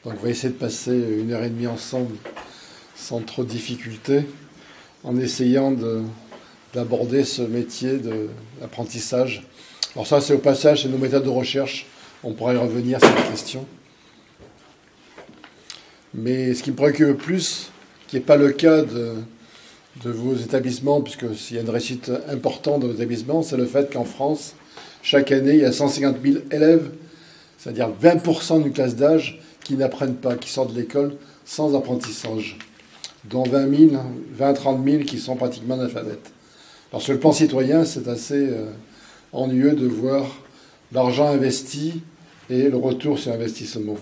Donc on va essayer de passer 1h30 ensemble sans trop de difficultés, en essayant d'aborder ce métier de l'apprentissage. Alors ça, c'est au passage, c'est nos méthodes de recherche. On pourra y revenir sur la question. Mais ce qui me préoccupe le plus, qui n'est pas le cas de vos établissements, puisque s'il y a une réussite importante dans vos établissements, c'est le fait qu'en France, chaque année, il y a 150 000 élèves, c'est-à-dire 20% d'une classe d'âge, qui n'apprennent pas, qui sortent de l'école sans apprentissage, dont 20-30 000 qui sont pratiquement analphabètes. Alors sur le plan citoyen, c'est assez ennuyeux de voir l'argent investi et le retour sur investissement.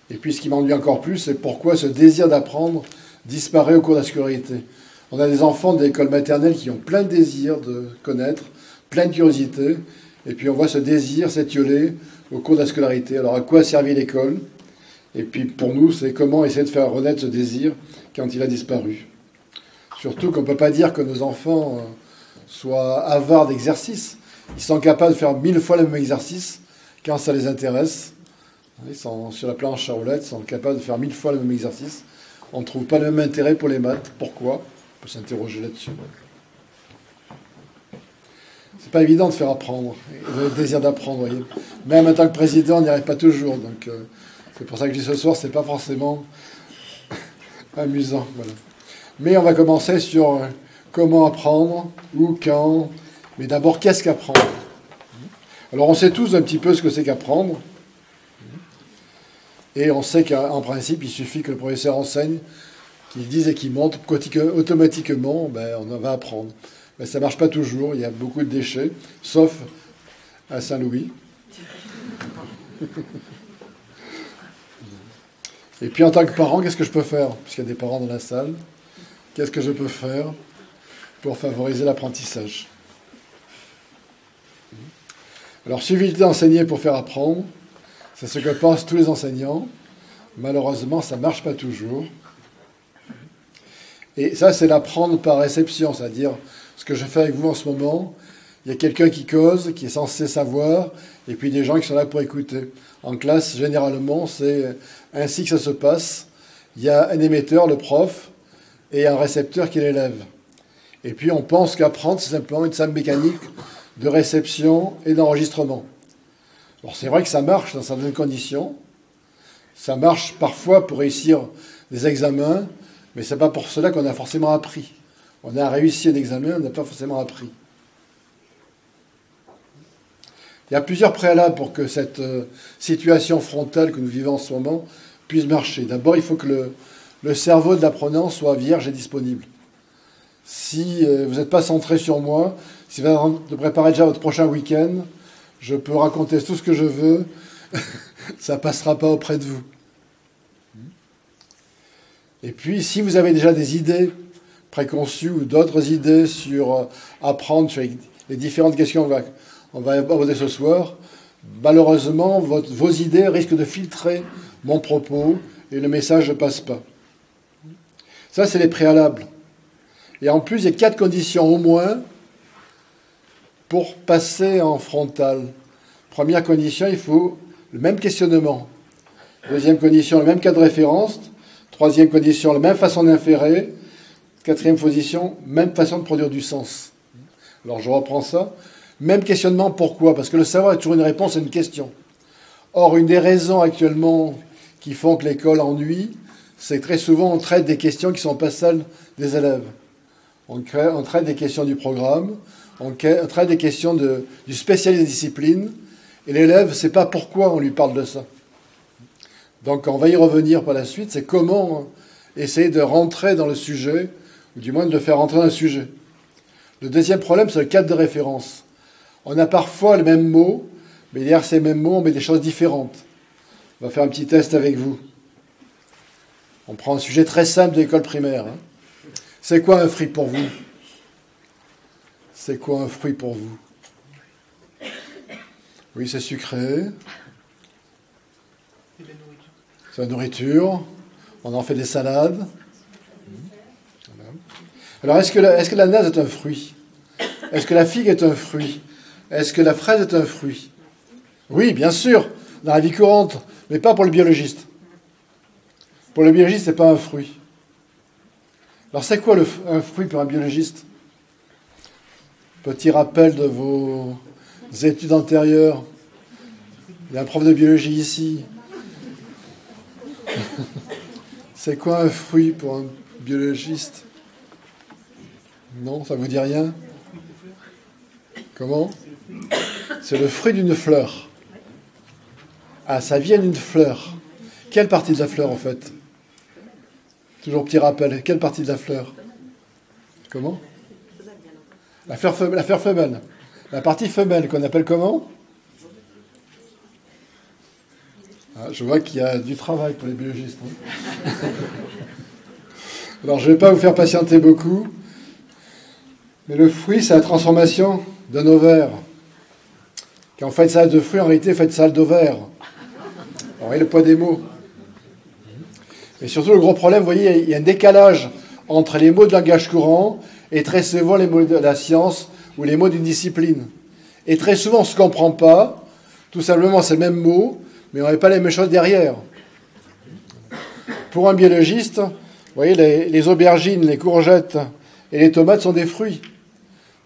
Et puis ce qui m'ennuie encore plus, c'est pourquoi ce désir d'apprendre disparaît au cours de la scolarité. On a des enfants de l'école maternelle qui ont plein de désir de connaître, plein de curiosité, et puis on voit ce désir s'étioler au cours de la scolarité. Alors à quoi servit l'école? Et puis pour nous, c'est comment essayer de faire renaître ce désir quand il a disparu. Surtout qu'on ne peut pas dire que nos enfants soient avares d'exercices. Ils sont capables de faire 1000 fois le même exercice quand ça les intéresse. Ils sont sur la planche à roulettes, ils sont capables de faire 1000 fois le même exercice. On ne trouve pas le même intérêt pour les maths. Pourquoi? On peut s'interroger là-dessus. C'est pas évident de faire apprendre, le désir d'apprendre, voyez. Même en tant que président, on n'y arrive pas toujours. Donc c'est pour ça que je dis ce soir, c'est pas forcément amusant. Voilà. Mais on va commencer sur comment apprendre, où, quand. Mais d'abord, qu'est-ce qu'apprendre? Alors on sait tous un petit peu ce que c'est qu'apprendre. Et on sait qu'en principe, il suffit que le professeur enseigne, qu'il dise et qu'il montre, automatiquement, on va apprendre. Mais ça ne marche pas toujours, il y a beaucoup de déchets, sauf à Saint-Louis. Et puis en tant que parent, qu'est-ce que je peux faire? Puisqu'il y a des parents dans la salle, qu'est-ce que je peux faire pour favoriser l'apprentissage? Alors, suffit d'enseigner pour faire apprendre. C'est ce que pensent tous les enseignants. Malheureusement, ça ne marche pas toujours. Et ça, c'est l'apprendre par réception, c'est-à-dire ce que je fais avec vous en ce moment. Il y a quelqu'un qui cause, qui est censé savoir, et puis des gens qui sont là pour écouter. En classe, généralement, c'est ainsi que ça se passe. Il y a un émetteur, le prof, et un récepteur qui est l'élève. Et puis on pense qu'apprendre, c'est simplement une simple mécanique de réception et d'enregistrement. Alors c'est vrai que ça marche dans certaines conditions. Ça marche parfois pour réussir des examens, mais ce n'est pas pour cela qu'on a forcément appris. On a réussi un examen, on n'a pas forcément appris. Il y a plusieurs préalables pour que cette situation frontale que nous vivons en ce moment puisse marcher. D'abord, il faut que le cerveau de l'apprenant soit vierge et disponible. Si vous n'êtes pas centré sur moi, si vous êtes de préparer déjà votre prochain week-end, je peux raconter tout ce que je veux, ça ne passera pas auprès de vous. Et puis, si vous avez déjà des idées préconçues ou d'autres idées sur apprendre sur les différentes questions qu'on va aborder ce soir, malheureusement, vos idées risquent de filtrer mon propos et le message ne passe pas. Ça, c'est les préalables. Et en plus, il y a 4 conditions au moins pour passer en frontal. Première condition, il faut le même questionnement. Deuxième condition, le même cas de référence. Troisième condition, la même façon d'inférer. Quatrième position, même façon de produire du sens. Alors je reprends ça. Même questionnement, pourquoi? Parce que le savoir est toujours une réponse à une question. Or, une des raisons actuellement qui font que l'école ennuie, c'est que très souvent on traite des questions qui ne sont pas celles des élèves. On traite des questions du programme, on traite des questions du spécialiste des disciplines, et l'élève ne sait pas pourquoi on lui parle de ça. Donc on va y revenir par la suite, c'est comment essayer de rentrer dans le sujet, ou du moins de le faire rentrer dans le sujet. Le deuxième problème, c'est le cadre de référence. On a parfois le même mot, mais derrière ces mêmes mots, on met des choses différentes. On va faire un petit test avec vous. On prend un sujet très simple de l'école primaire. C'est quoi un fruit pour vous? C'est quoi un fruit pour vous? Oui, c'est sucré. C'est la nourriture. On en fait des salades. Voilà. Alors, est-ce que l'ananas est un fruit? Est-ce que la figue est un fruit? Est-ce que la fraise est un fruit? Oui, bien sûr. dans la vie courante, mais pas pour le biologiste. Pour le biologiste, ce n'est pas un fruit. Alors c'est quoi un fruit pour un biologiste? Petit rappel de vos études antérieures. Il y a un prof de biologie ici. C'est quoi un fruit pour un biologiste? Non, ça vous dit rien? Comment? C'est le fruit d'une fleur. Ah, ça vient d'une fleur. Quelle partie de la fleur, en fait? Toujours petit rappel. Quelle partie de la fleur? Comment? La fleur femelle. La partie femelle, qu'on appelle comment? Ah, je vois qu'il y a du travail pour les biologistes. Hein. Alors, je ne vais pas vous faire patienter beaucoup. Mais le fruit, c'est la transformation d'un ovaire. Quand vous faites salade de fruits, en réalité, vous faites salade d'ovaire. Vous voyez le poids des mots. Et surtout, le gros problème, vous voyez, il y a un décalage entre les mots de langage courant et très souvent les mots de la science ou les mots d'une discipline. Et très souvent, on ne se comprend pas. Tout simplement, c'est le même mot, mais on n'a pas les mêmes choses derrière. Pour un biologiste, vous voyez, les aubergines, les courgettes et les tomates sont des fruits.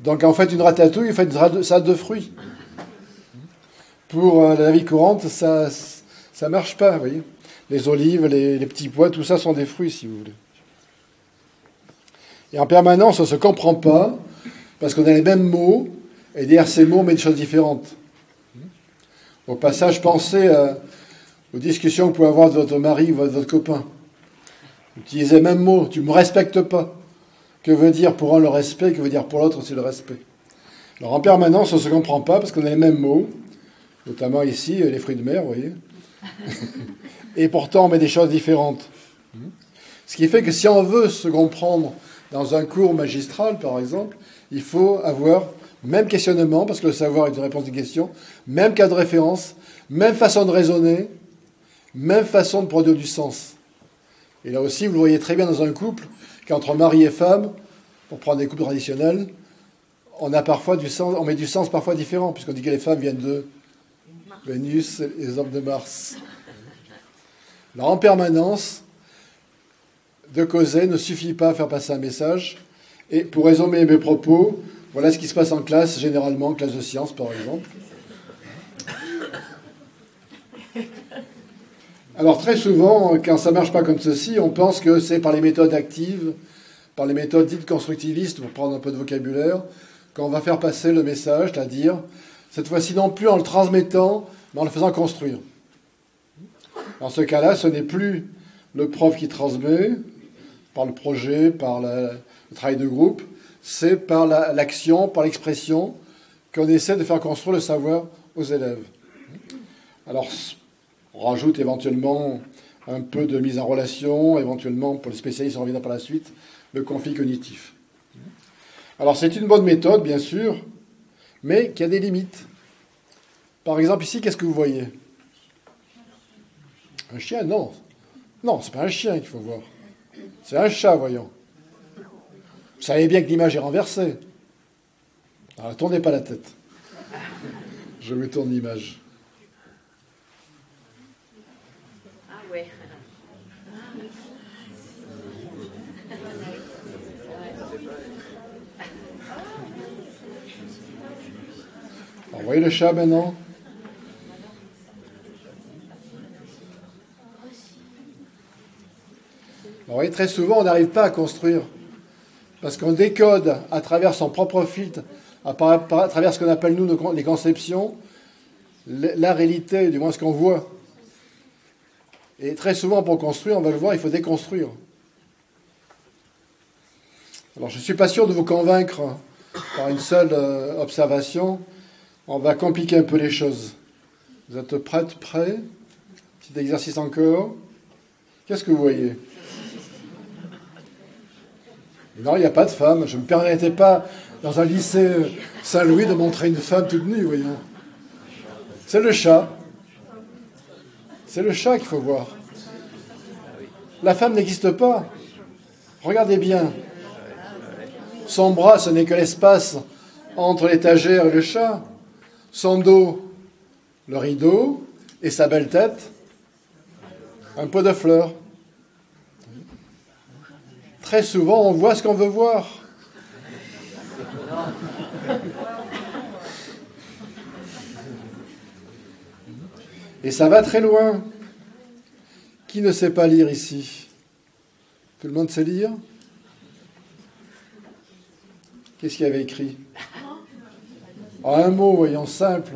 Donc, en fait, une ratatouille, vous faites une salade de fruits. Pour la vie courante, ça ne marche pas, vous voyez. Les olives, les petits pois, tout ça sont des fruits, si vous voulez. Et en permanence, on ne se comprend pas, parce qu'on a les mêmes mots, et derrière ces mots, on met des choses différentes. Au passage, pensez aux discussions que vous pouvez avoir de votre mari ou de votre copain. Vous utilisez le même mot, tu ne me respectes pas. Que veut dire pour un le respect, que veut dire pour l'autre aussi le respect. Alors en permanence, on ne se comprend pas, parce qu'on a les mêmes mots, notamment ici, les fruits de mer, vous voyez. Et pourtant, on met des choses différentes. Ce qui fait que si on veut se comprendre dans un cours magistral, par exemple, il faut avoir même questionnement, parce que le savoir est une réponse à une question, même cas de référence, même façon de raisonner, même façon de produire du sens. Et là aussi, vous le voyez très bien dans un couple, qu'entre mari et femme, pour prendre des couples traditionnels, on a parfois du sens, on met du sens parfois différent, puisqu'on dit que les femmes viennent de Vénus et les hommes de Mars. Alors en permanence, de causer ne suffit pas à faire passer un message. Et pour résumer mes propos, voilà ce qui se passe en classe, généralement, en classe de sciences par exemple. Alors très souvent, quand ça ne marche pas comme ceci, on pense que c'est par les méthodes actives, par les méthodes dites constructivistes, pour prendre un peu de vocabulaire, qu'on va faire passer le message, c'est-à-dire, cette fois-ci non plus en le transmettant, mais en le faisant construire. Dans ce cas-là, ce n'est plus le prof qui transmet, par le projet, par le travail de groupe, c'est par l'action, par l'expression, qu'on essaie de faire construire le savoir aux élèves. Alors, on rajoute éventuellement un peu de mise en relation, éventuellement, pour les spécialistes, on reviendra par la suite, le conflit cognitif. Alors, c'est une bonne méthode, bien sûr, mais qui a des limites. Par exemple, ici, qu'est-ce que vous voyez? Un chien? Non. Non, c'est pas un chien qu'il faut voir. C'est un chat, voyons. Vous savez bien que l'image est renversée. Alors, ne tournez pas la tête. Je me tourne l'image. Ah ouais. Alors, vous voyez le chat maintenant? Alors, vous voyez, très souvent, on n'arrive pas à construire. Parce qu'on décode à travers son propre filtre, à travers ce qu'on appelle, nous, les conceptions, la réalité, du moins ce qu'on voit. Et très souvent, pour construire, on va le voir, il faut déconstruire. Alors, je ne suis pas sûr de vous convaincre par une seule observation. On va compliquer un peu les choses. Vous êtes prêts? Petit exercice encore. Qu'est-ce que vous voyez? Non, il n'y a pas de femme. Je ne me permettais pas, dans un lycée Saint-Louis, de montrer une femme toute nue, voyons. C'est le chat. C'est le chat qu'il faut voir. La femme n'existe pas. Regardez bien. Son bras, ce n'est que l'espace entre l'étagère et le chat. Son dos, le rideau. Et sa belle tête, un pot de fleurs. Très souvent, on voit ce qu'on veut voir. Et ça va très loin. Qui ne sait pas lire ici? Tout le monde sait lire? Qu'est-ce qu'il y avait écrit? Un mot, voyons, simple.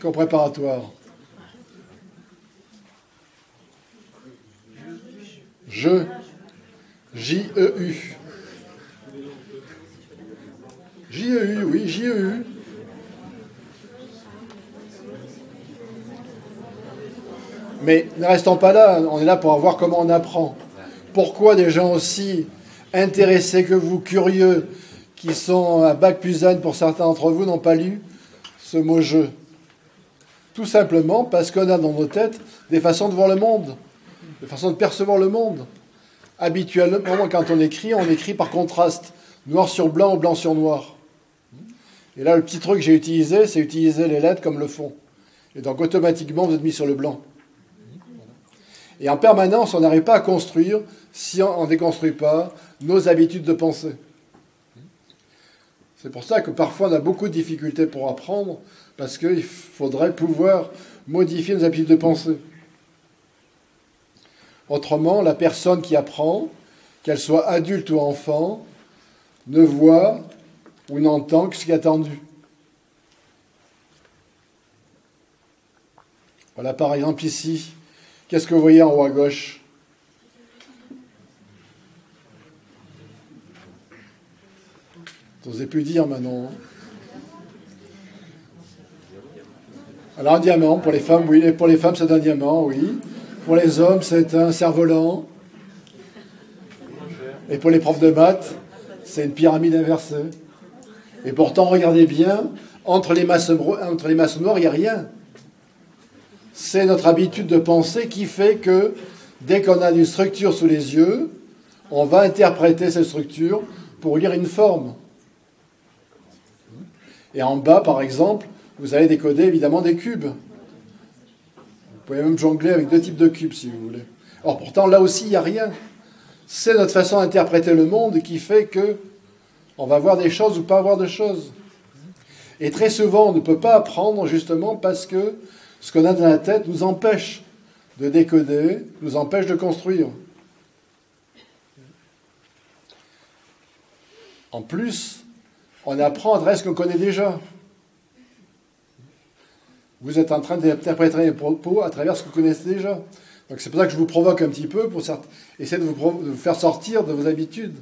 Comme préparatoire. Je. J-E-U. J-E-U, oui, J-E-U. Mais ne restons pas là, on est là pour voir comment on apprend. Pourquoi des gens aussi intéressés que vous, curieux, qui sont à bac+N pour certains d'entre vous, n'ont pas lu ce mot « je ». Tout simplement parce qu'on a dans nos têtes des façons de voir le monde, des façons de percevoir le monde. Habituellement, quand on écrit par contraste, noir sur blanc ou blanc sur noir. Et là, le petit truc que j'ai utilisé, c'est utiliser les lettres comme le fond. Et donc, automatiquement, vous êtes mis sur le blanc. Et en permanence, on n'arrive pas à construire, si on ne déconstruit pas, nos habitudes de pensée. C'est pour ça que parfois, on a beaucoup de difficultés pour apprendre, parce qu'il faudrait pouvoir modifier nos habitudes de pensée. Autrement, la personne qui apprend, qu'elle soit adulte ou enfant, ne voit ou n'entend que ce qui est attendu. Voilà par exemple ici. Qu'est-ce que vous voyez en haut à gauche? Vous n'osez plus dire maintenant. Alors un diamant, pour les femmes, oui. Et pour les femmes, c'est un diamant, oui. Pour les hommes, c'est un cerf-volant. Et pour les profs de maths, c'est une pyramide inversée. Et pourtant, regardez bien, entre les masses noires, il n'y a rien. C'est notre habitude de penser qui fait que, dès qu'on a une structure sous les yeux, on va interpréter cette structure pour lire une forme. Et en bas, par exemple, vous allez décoder évidemment des cubes. Vous pouvez même jongler avec 2 types de cubes, si vous voulez. Or, pourtant, là aussi, il n'y a rien. C'est notre façon d'interpréter le monde qui fait que on va voir des choses ou pas voir de choses. Et très souvent, on ne peut pas apprendre justement parce que ce qu'on a dans la tête nous empêche de décoder, nous empêche de construire. En plus, on apprend à travers ce qu'on connaît déjà. Vous êtes en train d'interpréter les propos à travers ce que vous connaissez déjà. Donc c'est pour ça que je vous provoque un petit peu, pour essayer de vous faire sortir de vos habitudes.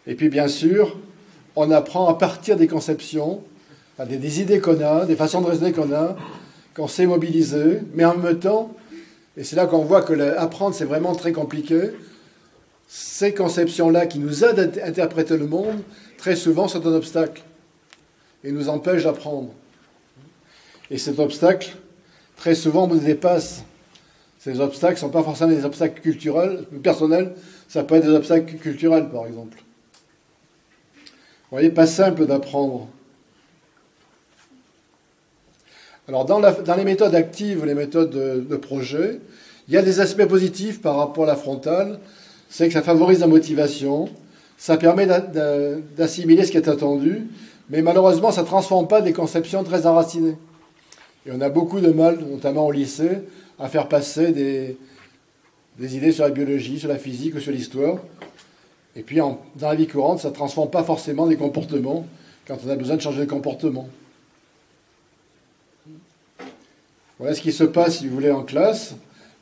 Et puis bien sûr, on apprend à partir des conceptions, des idées qu'on a, des façons de raisonner qu'on sait mobiliser, mais en même temps, et c'est là qu'on voit que apprendre c'est vraiment très compliqué, ces conceptions-là qui nous aident à interpréter le monde, très souvent sont un obstacle et nous empêchent d'apprendre. Et cet obstacle, très souvent, nous dépasse. Ces obstacles ne sont pas forcément des obstacles culturels, personnels, ça peut être des obstacles culturels, par exemple. Vous voyez, pas simple d'apprendre. Alors, dans les méthodes actives, les méthodes de projet, il y a des aspects positifs par rapport à la frontale. C'est que ça favorise la motivation, ça permet d'assimiler ce qui est attendu, mais malheureusement, ça ne transforme pas des conceptions très enracinées. Et on a beaucoup de mal, notamment au lycée, à faire passer des idées sur la biologie, sur la physique ou sur l'histoire. Et puis, dans la vie courante, ça ne transforme pas forcément des comportements quand on a besoin de changer de comportement. Voilà ce qui se passe, si vous voulez, en classe.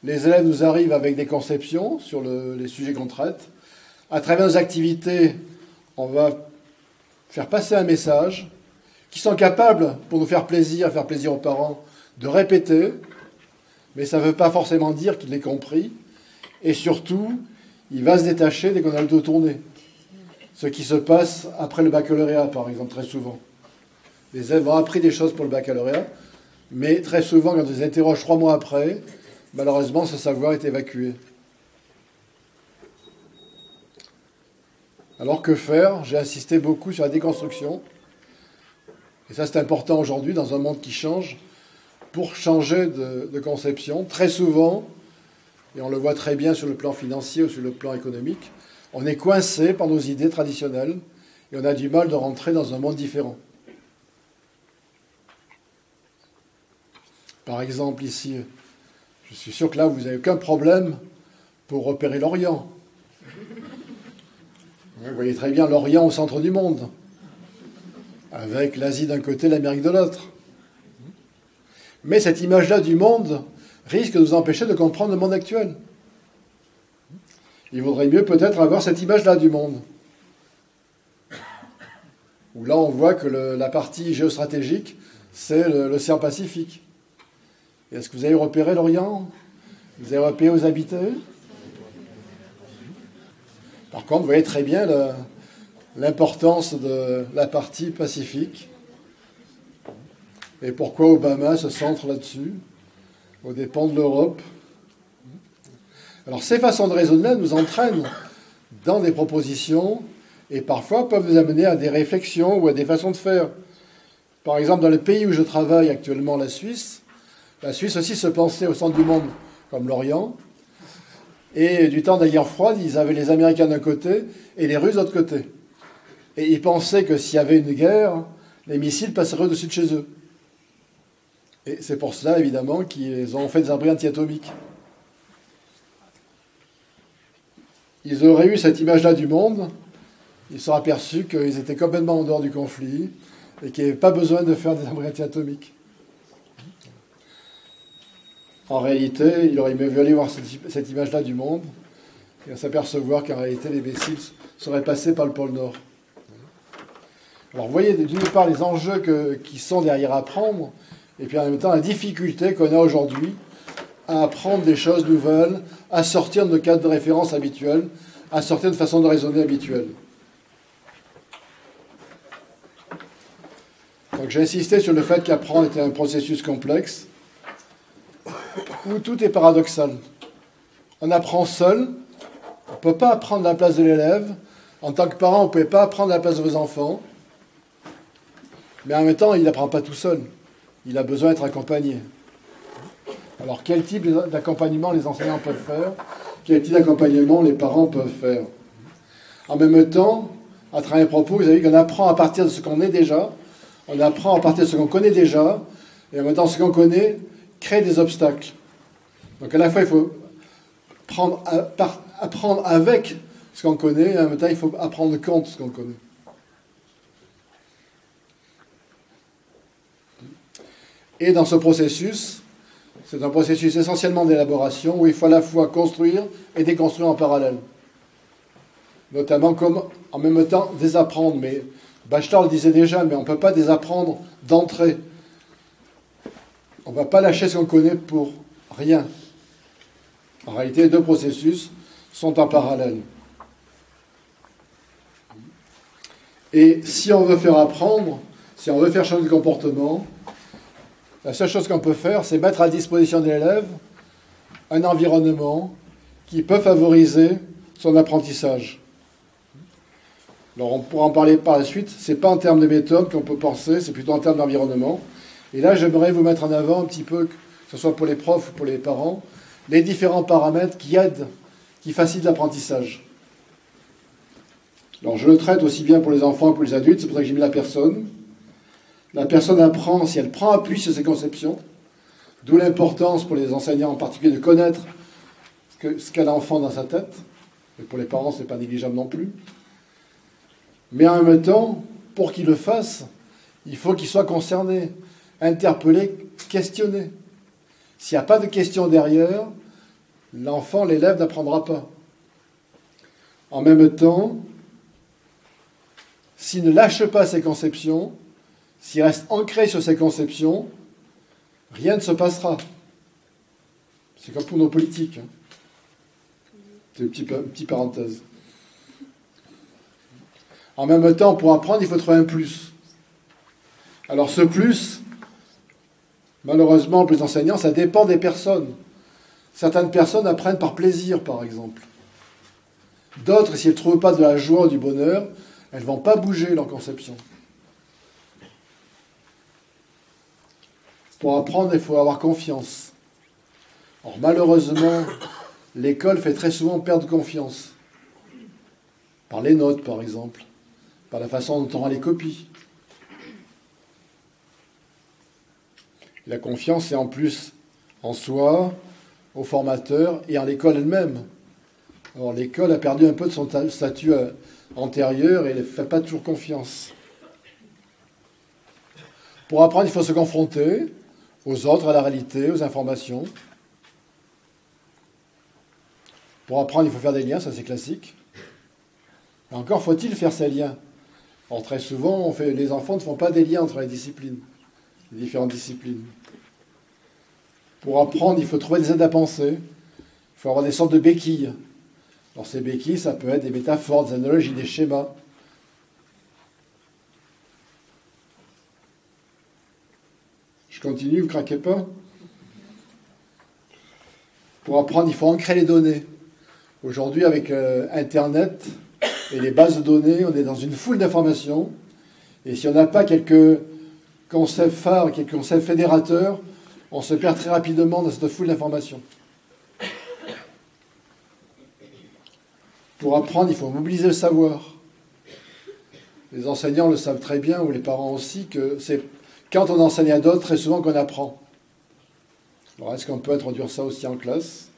Les élèves nous arrivent avec des conceptions sur les sujets qu'on traite. À travers nos activités, on va faire passer un message qui sont capables, pour nous faire plaisir aux parents, de répéter, mais ça ne veut pas forcément dire qu'il l'ait compris. Et surtout, il va se détacher dès qu'on a le dos tourné. Ce qui se passe après le baccalauréat, par exemple, très souvent. Les élèves ont appris des choses pour le baccalauréat, mais très souvent, quand ils les interrogent 3 mois après, malheureusement, ce savoir est évacué. Alors que faire? J'ai insisté beaucoup sur la déconstruction. Et ça, c'est important aujourd'hui dans un monde qui change. Pour changer de conception, très souvent, et on le voit très bien sur le plan financier ou sur le plan économique, on est coincé par nos idées traditionnelles et on a du mal de rentrer dans un monde différent. Par exemple, ici, je suis sûr que là, vous n'avez aucun problème pour repérer l'Orient. Vous voyez très bien l'Orient au centre du monde, avec l'Asie d'un côté, l'Amérique de l'autre. Mais cette image-là du monde risque de nous empêcher de comprendre le monde actuel. Il vaudrait mieux peut-être avoir cette image-là du monde. Où là, on voit que la partie géostratégique, c'est l'océan Pacifique. Et est-ce que vous avez repéré l'Orient? Vous avez repéré où habitez? Par contre, vous voyez très bien l'importance de la partie Pacifique. Et pourquoi Obama se centre là-dessus, aux dépens de l'Europe. Alors ces façons de raisonner nous entraînent dans des propositions et parfois peuvent nous amener à des réflexions ou à des façons de faire. Par exemple, dans le pays où je travaille actuellement, la Suisse aussi se pensait au centre du monde comme l'Orient. Et du temps de la guerre froide, ils avaient les Américains d'un côté et les Russes de l'autre côté. Et ils pensaient que s'il y avait une guerre, les missiles passeraient au-dessus de chez eux. Et c'est pour cela, évidemment, qu'ils ont fait des abris anti-atomiques. Ils auraient eu cette image-là du monde, ils se seraient aperçus qu'ils étaient complètement en dehors du conflit et qu'il n'y avait pas besoin de faire des abris anti-atomiques. En réalité, il aurait mieux valu voir cette image-là du monde et s'apercevoir qu'en réalité, les missiles seraient passés par le pôle Nord. Alors, vous voyez, d'une part, les enjeux qui sont derrière à prendre, et puis en même temps, la difficulté qu'on a aujourd'hui à apprendre des choses nouvelles, à sortir de nos cadres de référence habituels, à sortir de façon de raisonner habituelle. Donc j'ai insisté sur le fait qu'apprendre était un processus complexe, où tout est paradoxal. On apprend seul, on ne peut pas apprendre à la place de l'élève. En tant que parent, on ne pouvait pas apprendre à la place de vos enfants. Mais en même temps, il n'apprend pas tout seul. Il a besoin d'être accompagné. Alors, quel type d'accompagnement les enseignants peuvent faire? Quel type d'accompagnement les parents peuvent faire? En même temps, à travers mes propos, vous avez vu qu'on apprend à partir de ce qu'on est déjà, on apprend à partir de ce qu'on connaît déjà, et en même temps, ce qu'on connaît crée des obstacles. Donc, à la fois, il faut apprendre avec ce qu'on connaît, et en même temps, il faut apprendre compte ce qu'on connaît. Et dans ce processus, c'est un processus essentiellement d'élaboration où il faut à la fois construire et déconstruire en parallèle. Notamment comme, en même temps, désapprendre. Mais Bachelard le disait déjà, mais on ne peut pas désapprendre d'entrée. On ne va pas lâcher ce qu'on connaît pour rien. En réalité, les deux processus sont en parallèle. Et si on veut faire apprendre, si on veut faire changer de comportement, la seule chose qu'on peut faire, c'est mettre à disposition de l'élève un environnement qui peut favoriser son apprentissage. Alors on pourra en parler par la suite. Ce n'est pas en termes de méthode qu'on peut penser, c'est plutôt en termes d'environnement. Et là, j'aimerais vous mettre en avant un petit peu, que ce soit pour les profs ou pour les parents, les différents paramètres qui aident, qui facilitent l'apprentissage. Alors je le traite aussi bien pour les enfants que pour les adultes, c'est pour ça que j'ai mis la personne. La personne apprend si elle prend appui sur ses conceptions, d'où l'importance pour les enseignants en particulier de connaître ce qu'a l'enfant dans sa tête. Et pour les parents, ce n'est pas négligeable non plus. Mais en même temps, pour qu'il le fasse, il faut qu'il soit concerné, interpellé, questionné. S'il n'y a pas de question derrière, l'enfant, l'élève n'apprendra pas. En même temps, s'il ne lâche pas ses conceptions, s'il reste ancré sur ses conceptions, rien ne se passera. C'est comme pour nos politiques. C'est une petite parenthèse. En même temps, pour apprendre, il faut trouver un plus. Alors ce plus, malheureusement, pour les enseignants, ça dépend des personnes. Certaines personnes apprennent par plaisir, par exemple. D'autres, si elles ne trouvent pas de la joie ou du bonheur, elles ne vont pas bouger leur conception. Pour apprendre, il faut avoir confiance. Or, malheureusement, l'école fait très souvent perdre confiance. Par les notes, par exemple. Par la façon dont on rend les copies. La confiance, c'est en plus en soi, au formateur et en l'école elle-même. Alors, l'école a perdu un peu de son statut antérieur et elle ne fait pas toujours confiance. Pour apprendre, il faut se confronter aux autres, à la réalité, aux informations. Pour apprendre, il faut faire des liens, ça c'est classique. Et encore faut-il faire ces liens. Or, très souvent, les enfants ne font pas des liens entre les disciplines, les différentes disciplines. Pour apprendre, il faut trouver des aides à penser. Il faut avoir des sortes de béquilles. Alors, ces béquilles, ça peut être des métaphores, des analogies, des schémas. Je continue, vous ne craquez pas. Pour apprendre, il faut ancrer les données. Aujourd'hui, avec Internet et les bases de données, on est dans une foule d'informations. Et si on n'a pas quelques concepts phares, quelques concepts fédérateurs, on se perd très rapidement dans cette foule d'informations. Pour apprendre, il faut mobiliser le savoir. Les enseignants le savent très bien, ou les parents aussi, que c'est quand on enseigne à d'autres, très souvent qu'on apprend. Alors, est-ce qu'on peut introduire ça aussi en classe?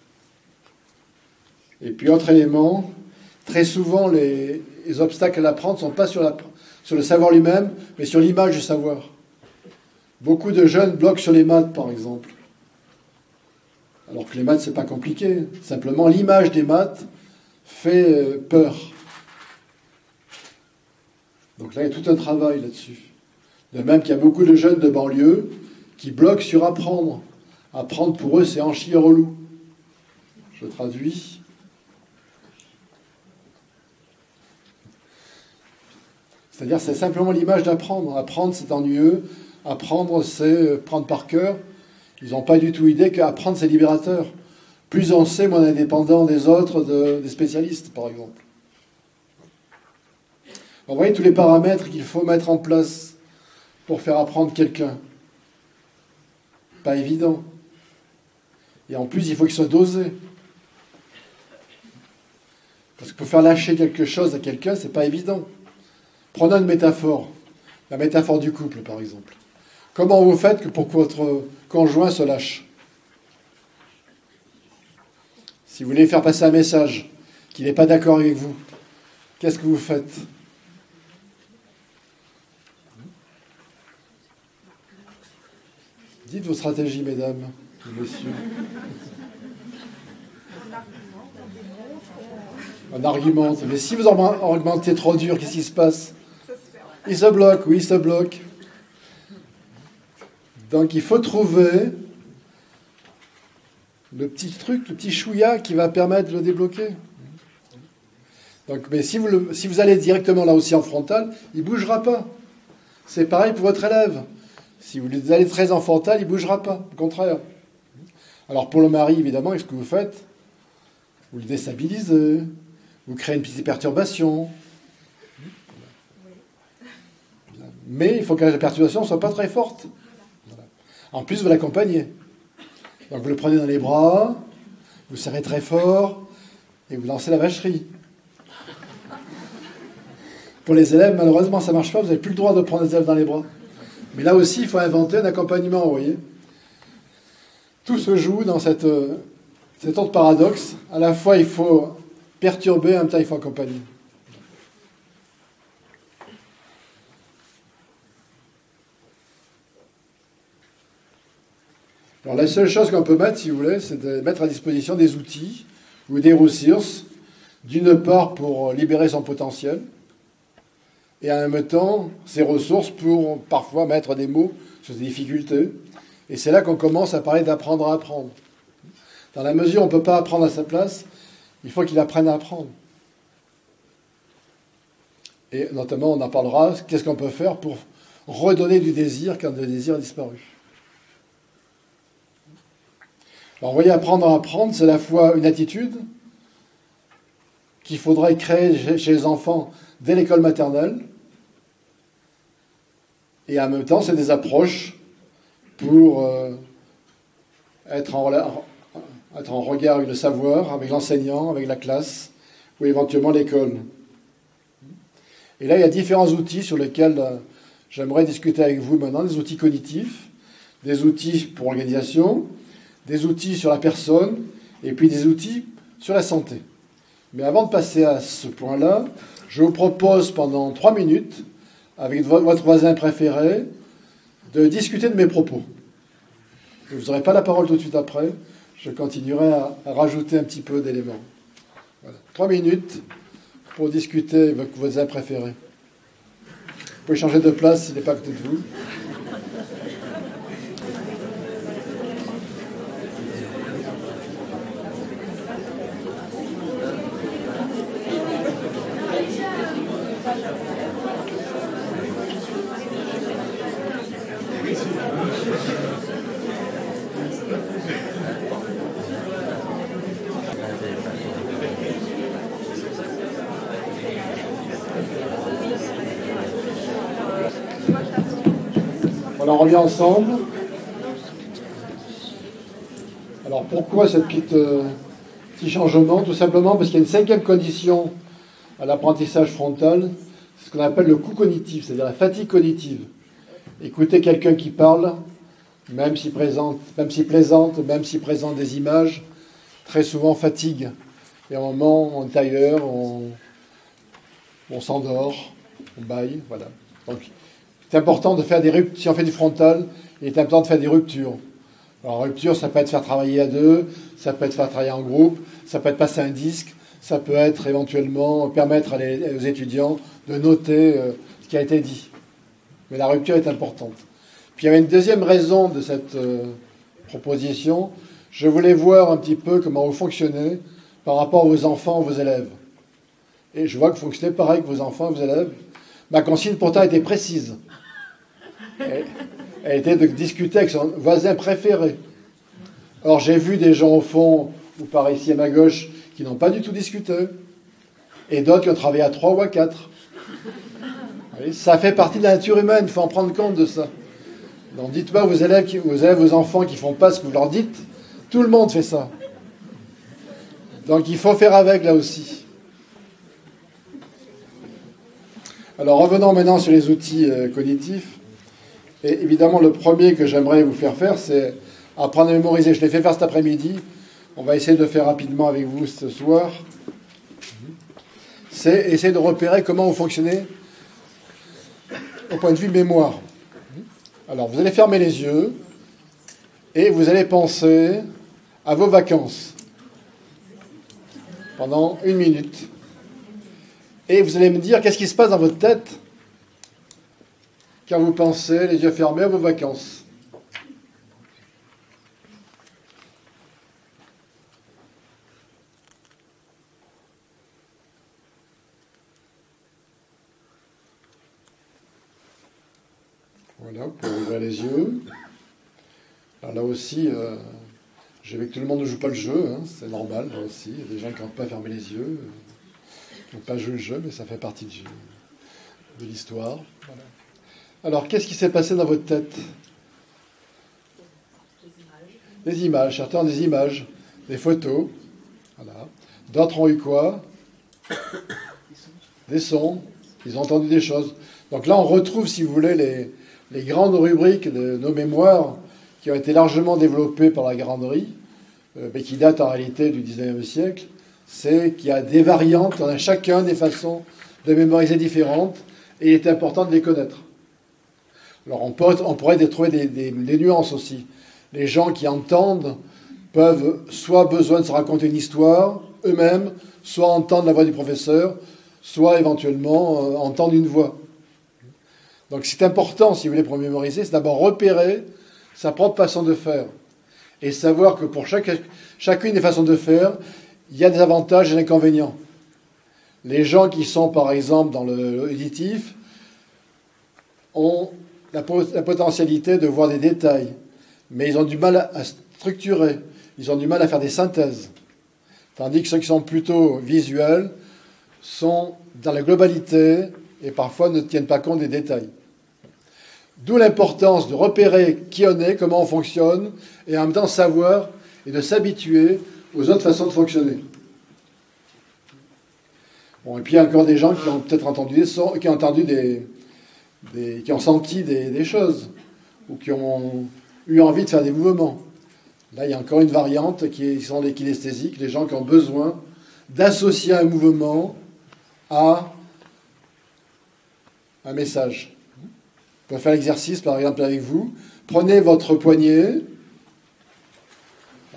Et puis, autre élément, très souvent, les obstacles à l'apprendre ne sont pas sur le savoir lui-même, mais sur l'image du savoir. Beaucoup de jeunes bloquent sur les maths, par exemple. Alors que les maths, c'est pas compliqué. Simplement, l'image des maths fait peur. Donc là, il y a tout un travail là-dessus. De même qu'il y a beaucoup de jeunes de banlieue qui bloquent sur apprendre. Apprendre, pour eux, c'est en chier relou. Je traduis. C'est-à-dire, c'est simplement l'image d'apprendre. Apprendre, c'est ennuyeux. Apprendre, c'est prendre par cœur. Ils n'ont pas du tout idée qu'apprendre, c'est libérateur. Plus on sait, moins on est dépendant des autres, des spécialistes, par exemple. Vous voyez tous les paramètres qu'il faut mettre en place pour faire apprendre quelqu'un. Pas évident. Et en plus, il faut qu'il soit dosé. Parce que pour faire lâcher quelque chose à quelqu'un, c'est pas évident. Prenons une métaphore. La métaphore du couple, par exemple. Comment vous faites pour que votre conjoint se lâche? Si vous voulez faire passer un message qu'il n'est pas d'accord avec vous, qu'est-ce que vous faites? Dites vos stratégies, mesdames, messieurs. On argumente. Mais si vous argumentez trop dur, qu'est-ce qui se passe? Il se bloque, oui, il se bloque. Donc il faut trouver le petit truc, le petit chouïa qui va permettre de le débloquer. Donc, mais si vous allez directement là aussi en frontal, il ne bougera pas. C'est pareil pour votre élève. Si vous allez très en frontal, il ne bougera pas. Au contraire. Alors pour le mari, évidemment, qu'est-ce que vous faites? Vous le déstabilisez. Vous créez une petite perturbation. Mais il faut que la perturbation ne soit pas très forte. En plus, vous l'accompagnez. Donc vous le prenez dans les bras, vous serrez très fort et vous lancez la vacherie. Pour les élèves, malheureusement, ça ne marche pas. Vous n'avez plus le droit de prendre les élèves dans les bras. Mais là aussi, il faut inventer un accompagnement, vous voyez. Tout se joue dans cet autre paradoxe. À la fois, il faut perturber, en même temps, il faut accompagner. Alors, la seule chose qu'on peut mettre, si vous voulez, c'est de mettre à disposition des outils ou des ressources, d'une part pour libérer son potentiel, et en même temps, ces ressources pour parfois mettre des mots sur des difficultés. Et c'est là qu'on commence à parler d'apprendre à apprendre. Dans la mesure où on ne peut pas apprendre à sa place, il faut qu'il apprenne à apprendre. Et notamment, on en parlera, qu'est-ce qu'on peut faire pour redonner du désir quand le désir a disparu. Alors, vous voyez, apprendre à apprendre, c'est à la fois une attitude qu'il faudrait créer chez les enfants dès l'école maternelle, et en même temps, c'est des approches pour être en regard avec le savoir, avec l'enseignant, avec la classe, ou éventuellement l'école. Et là, il y a différents outils sur lesquels j'aimerais discuter avec vous maintenant, des outils cognitifs, des outils pour l'organisation, des outils sur la personne, et puis des outils sur la santé. Mais avant de passer à ce point-là, je vous propose pendant 3 minutes, avec votre voisin préféré, de discuter de mes propos. Je ne vous aurai pas la parole tout de suite après, je continuerai à rajouter un petit peu d'éléments. Voilà. 3 minutes pour discuter avec votre voisin préféré. Vous pouvez changer de place s'il n'est pas à côté de vous. Voilà, on revient ensemble. Alors pourquoi ce petit changement? Tout simplement parce qu'il y a une 5e condition à l'apprentissage frontal, c'est ce qu'on appelle le coût cognitif, c'est-à-dire la fatigue cognitive. Écouter quelqu'un qui parle, même s'il plaisante, même s'il présente des images, très souvent fatigue. Et à un moment, on est ailleurs, on s'endort, on bâille, voilà. Donc, c'est important de faire des ruptures. Si on fait du frontal, il est important de faire des ruptures. Alors, rupture, ça peut être faire travailler à deux, ça peut être faire travailler en groupe, ça peut être passer un disque, ça peut être éventuellement permettre aux étudiants de noter ce qui a été dit. Mais la rupture est importante. Puis il y avait une deuxième raison de cette proposition. Je voulais voir un petit peu comment vous fonctionnez par rapport à vos enfants, vos élèves. Et je vois que vous fonctionnez pareil que vos enfants, vos élèves. Ma consigne pourtant était précise. Elle était de discuter avec son voisin préféré. Or, j'ai vu des gens au fond, ou par ici à ma gauche, qui n'ont pas du tout discuté, et d'autres qui ont travaillé à 3 ou à 4. Ça fait partie de la nature humaine, il faut en prendre compte de ça. Donc dites pas vos élèves, vos enfants qui ne font pas ce que vous leur dites. Tout le monde fait ça. Donc il faut faire avec là aussi. Alors revenons maintenant sur les outils cognitifs. Et évidemment, le premier que j'aimerais vous faire faire, c'est apprendre à mémoriser. Je l'ai fait faire cet après-midi. On va essayer de le faire rapidement avec vous ce soir. C'est essayer de repérer comment vous fonctionnez au point de vue mémoire. Alors, vous allez fermer les yeux et vous allez penser à vos vacances pendant 1 minute. Et vous allez me dire qu'est-ce qui se passe dans votre tête quand vous pensez, les yeux fermés, à vos vacances. Voilà, vous pouvez ouvrir les yeux. Alors là aussi, j'ai vu que tout le monde ne joue pas le jeu, hein, c'est normal, là aussi. Il y a des gens qui n'ont pas fermé les yeux, qui n'ont pas joué le jeu, mais ça fait partie de l'histoire. Voilà. Alors, qu'est-ce qui s'est passé dans votre tête? Des images, certains ont des images, des photos. Voilà. D'autres ont eu quoi? Des sons, ils ont entendu des choses. Donc là, on retrouve, si vous voulez, les grandes rubriques de nos mémoires qui ont été largement développées par la Garandrie, mais qui datent en réalité du 19e siècle. C'est qu'il y a des variantes, on a chacun des façons de mémoriser différentes, et il est important de les connaître. Alors on pourrait trouver des nuances aussi. Les gens qui entendent peuvent soit besoin de se raconter une histoire eux-mêmes, soit entendre la voix du professeur, soit éventuellement entendre une voix. Donc c'est important, si vous voulez, pour mémoriser, c'est d'abord repérer sa propre façon de faire. Et savoir que pour chacune des façons de faire, il y a des avantages et des inconvénients. Les gens qui sont, par exemple, dans l'auditif, ont la potentialité de voir des détails, mais ils ont du mal à structurer, ils ont du mal à faire des synthèses. Tandis que ceux qui sont plutôt visuels sont dans la globalité et parfois ne tiennent pas compte des détails. D'où l'importance de repérer qui on est, comment on fonctionne, et en même temps savoir et de s'habituer aux autres façons de fonctionner. Bon, et puis il y a encore des gens qui ont peut-être entendu des sons, qui ont senti des choses, ou qui ont eu envie de faire des mouvements. Là, il y a encore une variante qui sont les kinesthésiques, les gens qui ont besoin d'associer un mouvement à un message. On peut faire l'exercice, par exemple, avec vous. Prenez votre poignet,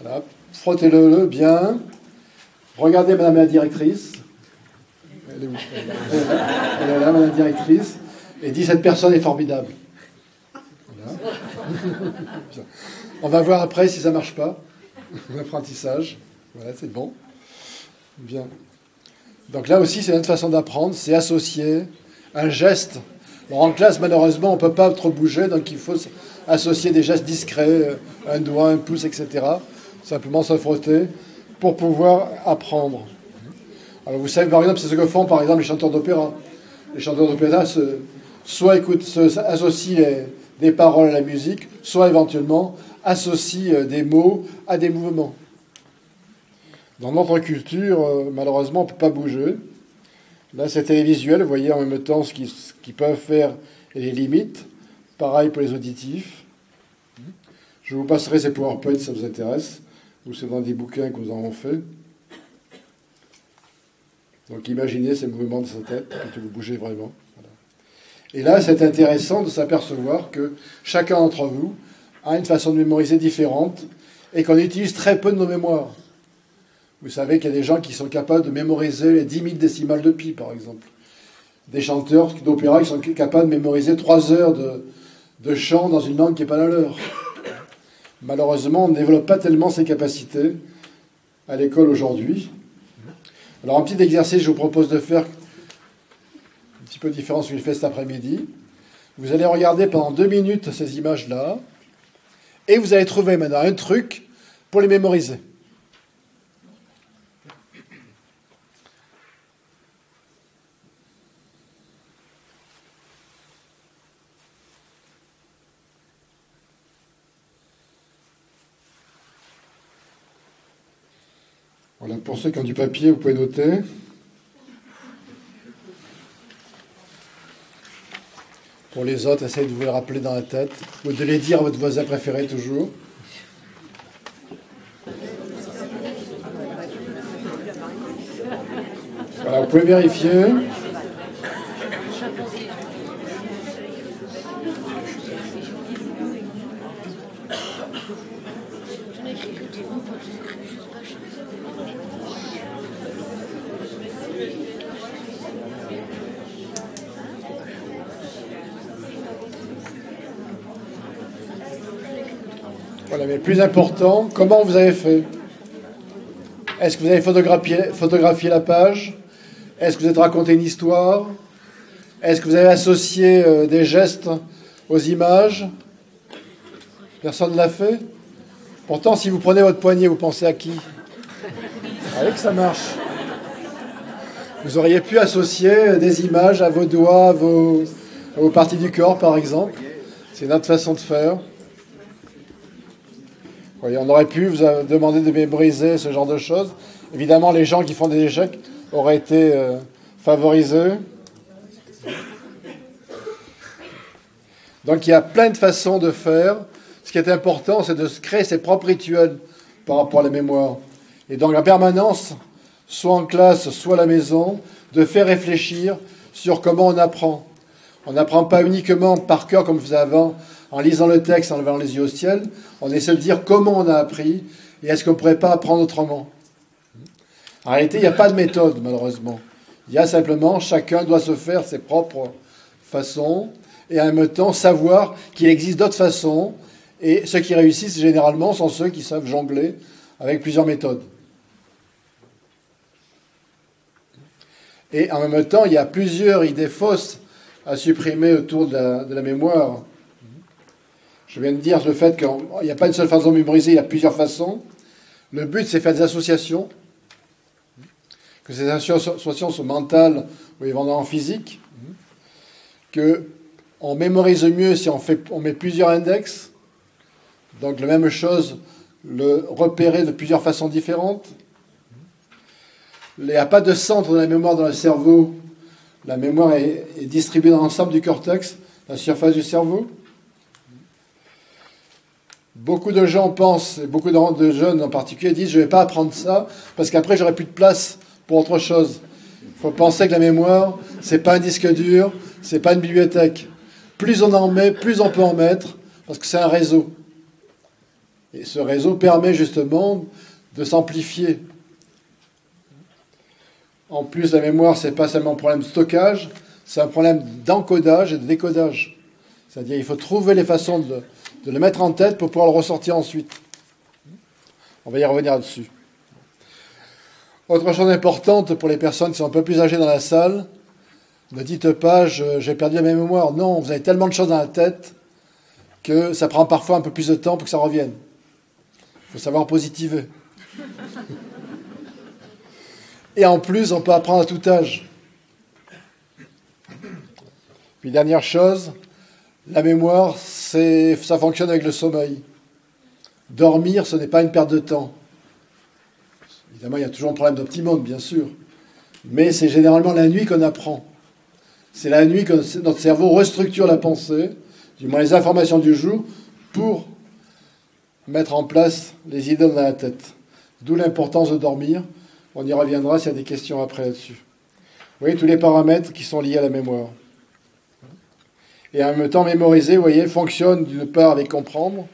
voilà, frottez-le bien. Regardez Madame la directrice. Elle est où ? Elle est là, Madame la directrice. Et dit, cette personne est formidable. Voilà. On va voir après si ça ne marche pas. L'apprentissage. Voilà, c'est bon. Bien. Donc là aussi, c'est une autre façon d'apprendre, c'est associer un geste. Alors en classe, malheureusement, on ne peut pas trop bouger, donc il faut associer des gestes discrets, un doigt, un pouce, etc. Simplement se frotter pour pouvoir apprendre. Alors vous savez, par exemple, c'est ce que font, par exemple, les chanteurs d'opéra. Les chanteurs d'opéra soit associent des paroles à la musique, soit éventuellement associent des mots à des mouvements. Dans notre culture, malheureusement, on ne peut pas bouger. Là, c'est télévisuel, vous voyez en même temps ce qu'ils peuvent faire et les limites. Pareil pour les auditifs. Je vous passerai ces PowerPoint si ça vous intéresse, ou c'est dans des bouquins que nous avons fait. Donc imaginez ces mouvements de sa tête, quand vous bougez vraiment. Voilà. Et là, c'est intéressant de s'apercevoir que chacun d'entre vous a une façon de mémoriser différente et qu'on utilise très peu de nos mémoires. Vous savez qu'il y a des gens qui sont capables de mémoriser les 10 000 décimales de pi, par exemple. Des chanteurs d'opéra qui sont capables de mémoriser 3 heures de chant dans une langue qui n'est pas la leur. Malheureusement, on ne développe pas tellement ces capacités à l'école aujourd'hui. Alors, un petit exercice, je vous propose de faire un petit peu différent de ce que j'ai fait cet après-midi. Vous allez regarder pendant 2 minutes ces images-là, et vous allez trouver maintenant un truc pour les mémoriser. Voilà, pour ceux qui ont du papier, vous pouvez noter. Pour les autres, essayez de vous les rappeler dans la tête, ou de les dire à votre voisin préféré toujours. Voilà, vous pouvez vérifier. Voilà, mais le plus important, comment vous avez fait? Est-ce que vous avez photographié la page? Est-ce que vous avez raconté une histoire? Est-ce que vous avez associé des gestes aux images? Personne ne l'a fait? Pourtant, si vous prenez votre poignet, vous pensez à qui? Allez que ça marche. Vous auriez pu associer des images à vos doigts, à vos parties du corps, par exemple. C'est notre façon de faire. Voyez, on aurait pu vous demander de mémoriser ce genre de choses. Évidemment, les gens qui font des échecs auraient été favorisés. Donc, il y a plein de façons de faire. Ce qui est important, c'est de se créer ses propres rituels par rapport à la mémoire. Et donc, en permanence, soit en classe, soit à la maison, de faire réfléchir sur comment on apprend. On n'apprend pas uniquement par cœur, comme vous faisait avant, en lisant le texte, en levant les yeux au ciel. On essaie de dire comment on a appris et est-ce qu'on ne pourrait pas apprendre autrement. En réalité, il n'y a pas de méthode, malheureusement. Il y a simplement, chacun doit se faire ses propres façons et en même temps savoir qu'il existe d'autres façons. Et ceux qui réussissent, généralement, sont ceux qui savent jongler avec plusieurs méthodes. Et en même temps, il y a plusieurs idées fausses à supprimer autour de la mémoire. Je viens de dire le fait qu'il n'y a pas une seule façon de mémoriser, il y a plusieurs façons. Le but, c'est de faire des associations, que ces associations soient mentales ou éventuellement physiques, que On mémorise mieux si on met plusieurs index. Donc la même chose, le repérer de plusieurs façons différentes. Il n'y a pas de centre de la mémoire dans le cerveau. La mémoire est distribuée dans l'ensemble du cortex, la surface du cerveau. Beaucoup de gens pensent, et beaucoup de jeunes en particulier, disent je ne vais pas apprendre ça parce qu'après j'aurai plus de place pour autre chose. Il faut penser que la mémoire, ce n'est pas un disque dur, ce n'est pas une bibliothèque. Plus on en met, plus on peut en mettre, parce que c'est un réseau. Et ce réseau permet justement de s'amplifier. En plus, la mémoire, ce n'est pas seulement un problème de stockage, c'est un problème d'encodage et de décodage. C'est-à-dire qu'il faut trouver les façons de le mettre en tête pour pouvoir le ressortir ensuite. On va y revenir là-dessus. Autre chose importante pour les personnes qui sont un peu plus âgées dans la salle, ne dites pas j'ai perdu ma mémoire. Non, vous avez tellement de choses dans la tête que ça prend parfois un peu plus de temps pour que ça revienne. Il faut savoir positiver. Et en plus, on peut apprendre à tout âge. Puis dernière chose, la mémoire, ça fonctionne avec le sommeil. Dormir, ce n'est pas une perte de temps. Évidemment, il y a toujours un problème d'optimum, bien sûr. Mais c'est généralement la nuit qu'on apprend. C'est la nuit que notre cerveau restructure la pensée, du moins les informations du jour, pour mettre en place les idées dans la tête. D'où l'importance de dormir. On y reviendra s'il y a des questions après là-dessus. Vous voyez tous les paramètres qui sont liés à la mémoire. Et en même temps, mémoriser, vous voyez, fonctionne d'une part avec comprendre.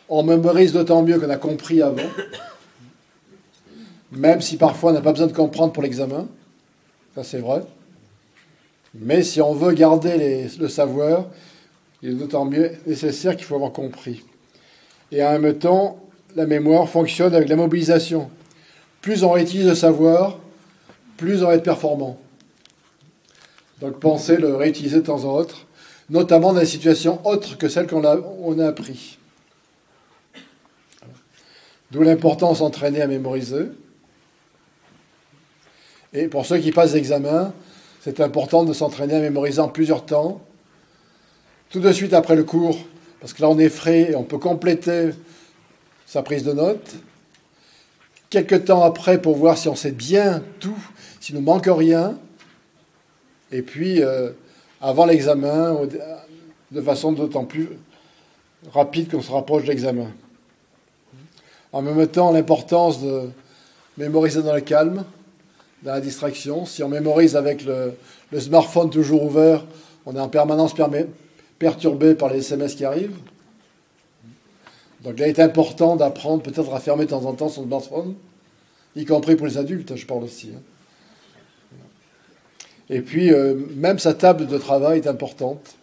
On mémorise d'autant mieux qu'on a compris avant. Même si parfois on n'a pas besoin de comprendre pour l'examen. Ça, c'est vrai. Mais si on veut garder le savoir, il est d'autant mieux nécessaire qu'il faut avoir compris. Et en même temps, la mémoire fonctionne avec la mobilisation. Plus on réutilise le savoir, plus on va être performant. Donc pensez le réutiliser de temps en temps, notamment dans des situations autres que celles qu'on a appris. D'où l'importance d'entraîner à mémoriser. Et pour ceux qui passent l'examen, c'est important de s'entraîner à mémoriser en plusieurs temps, tout de suite après le cours, parce que là on est frais et on peut compléter sa prise de notes. Quelques temps après pour voir si on sait bien tout, s'il ne manque rien. Et puis, avant l'examen, de façon d'autant plus rapide qu'on se rapproche de l'examen. En même temps, l'importance de mémoriser dans le calme, dans la distraction. Si on mémorise avec le smartphone toujours ouvert, on est en permanence perturbé par les SMS qui arrivent. Donc là, il est important d'apprendre peut-être à fermer de temps en temps son smartphone, y compris pour les adultes, je parle aussi. Et puis, même sa table de travail est importante,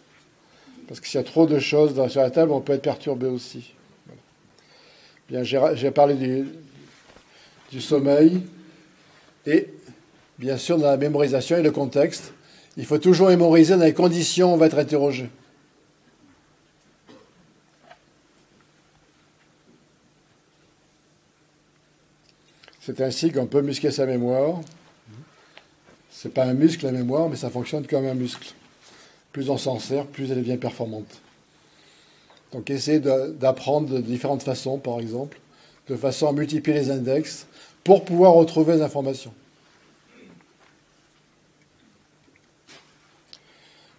parce que s'il y a trop de choses sur la table, on peut être perturbé aussi. Voilà. Bien, j'ai parlé du sommeil, et bien sûr, dans la mémorisation et le contexte, il faut toujours mémoriser dans les conditions où on va être interrogé. C'est ainsi qu'on peut muscler sa mémoire. Ce n'est pas un muscle, la mémoire, mais ça fonctionne comme un muscle. Plus on s'en sert, plus elle devient performante. Donc essayez d'apprendre de différentes façons, par exemple, de façon à multiplier les index pour pouvoir retrouver les informations.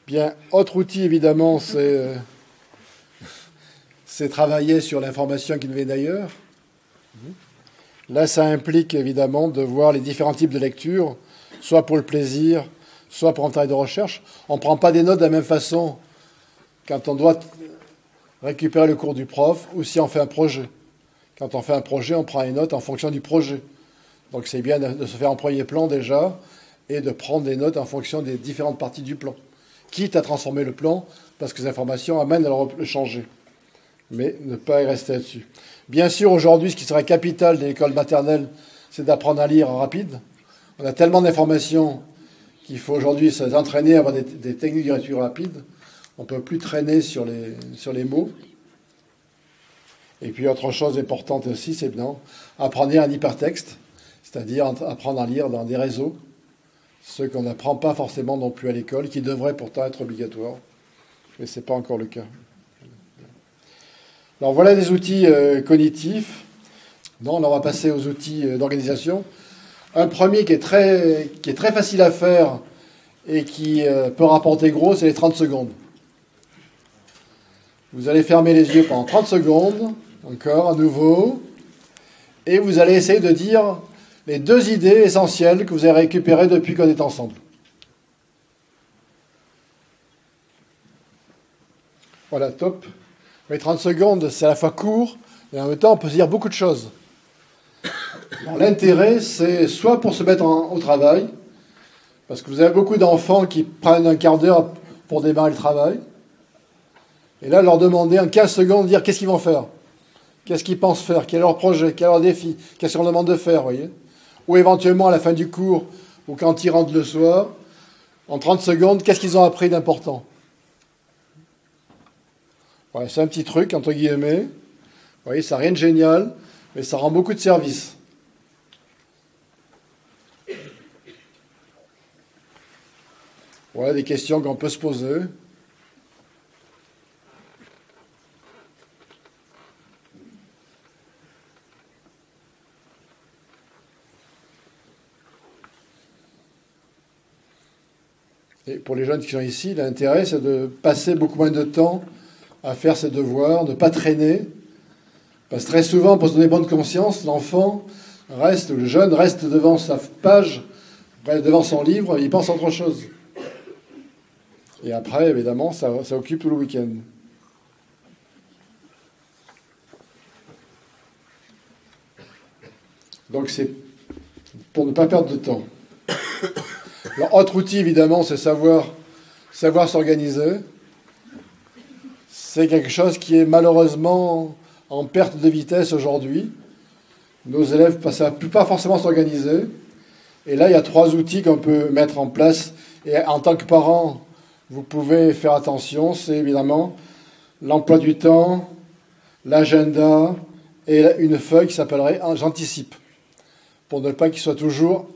Bien, autre outil, évidemment, c'est travailler sur l'information qui nous vient d'ailleurs. Là, ça implique évidemment de voir les différents types de lecture, soit pour le plaisir, soit pour un travail de recherche. On ne prend pas des notes de la même façon quand on doit récupérer le cours du prof ou si on fait un projet. Quand on fait un projet, on prend les notes en fonction du projet. Donc c'est bien de se faire en premier plan déjà et de prendre des notes en fonction des différentes parties du plan. Quitte à transformer le plan parce que les informations amènent à le changer. Mais ne pas y rester là-dessus. Bien sûr, aujourd'hui, ce qui serait capital de l'école maternelle, c'est d'apprendre à lire rapide. On a tellement d'informations qu'il faut aujourd'hui s'entraîner à avoir des techniques de lecture rapide. On ne peut plus traîner sur les mots. Et puis, autre chose importante aussi, c'est apprendre à lire un hypertexte, c'est-à-dire apprendre à lire dans des réseaux, ce qu'on n'apprend pas forcément non plus à l'école, qui devrait pourtant être obligatoire. mais ce n'est pas encore le cas. Alors voilà des outils cognitifs. Non, là, on va passer aux outils d'organisation. Un premier qui est très facile à faire et qui peut rapporter gros, c'est les 30 secondes. Vous allez fermer les yeux pendant 30 secondes, encore à nouveau, et vous allez essayer de dire les 2 idées essentielles que vous avez récupérées depuis qu'on est ensemble. Voilà, top. Mais 30 secondes, c'est à la fois court, et en même temps, on peut se dire beaucoup de choses. L'intérêt, c'est soit pour se mettre au travail, parce que vous avez beaucoup d'enfants qui prennent un quart d'heure pour démarrer le travail, et là, leur demander en 15 secondes, dire qu'est-ce qu'ils vont faire, qu'est-ce qu'ils pensent faire, quel est leur projet, quel est leur défi, qu'est-ce qu'on leur demande de faire, vous voyez. Ou éventuellement, à la fin du cours, ou quand ils rentrent le soir, en 30 secondes, qu'est-ce qu'ils ont appris d'important. Voilà, c'est un petit truc, entre guillemets. Vous voyez, ça n'a rien de génial, mais ça rend beaucoup de service. Voilà des questions qu'on peut se poser. Et pour les jeunes qui sont ici, l'intérêt, c'est de passer beaucoup moins de temps à faire ses devoirs, de ne pas traîner. Parce que très souvent, pour se donner bonne conscience, l'enfant reste, ou le jeune reste devant sa page, reste devant son livre, il pense à autre chose. Et après, évidemment, ça occupe tout le week-end. Donc c'est pour ne pas perdre de temps. Alors, autre outil, évidemment, c'est savoir s'organiser. C'est quelque chose qui est malheureusement en perte de vitesse aujourd'hui. Nos élèves ne peuvent pas forcément s'organiser. Et là, il y a 3 outils qu'on peut mettre en place. Et en tant que parent, vous pouvez faire attention. C'est évidemment l'emploi du temps, l'agenda et une feuille qui s'appellerait « J'anticipe » pour ne pas qu'il soit toujours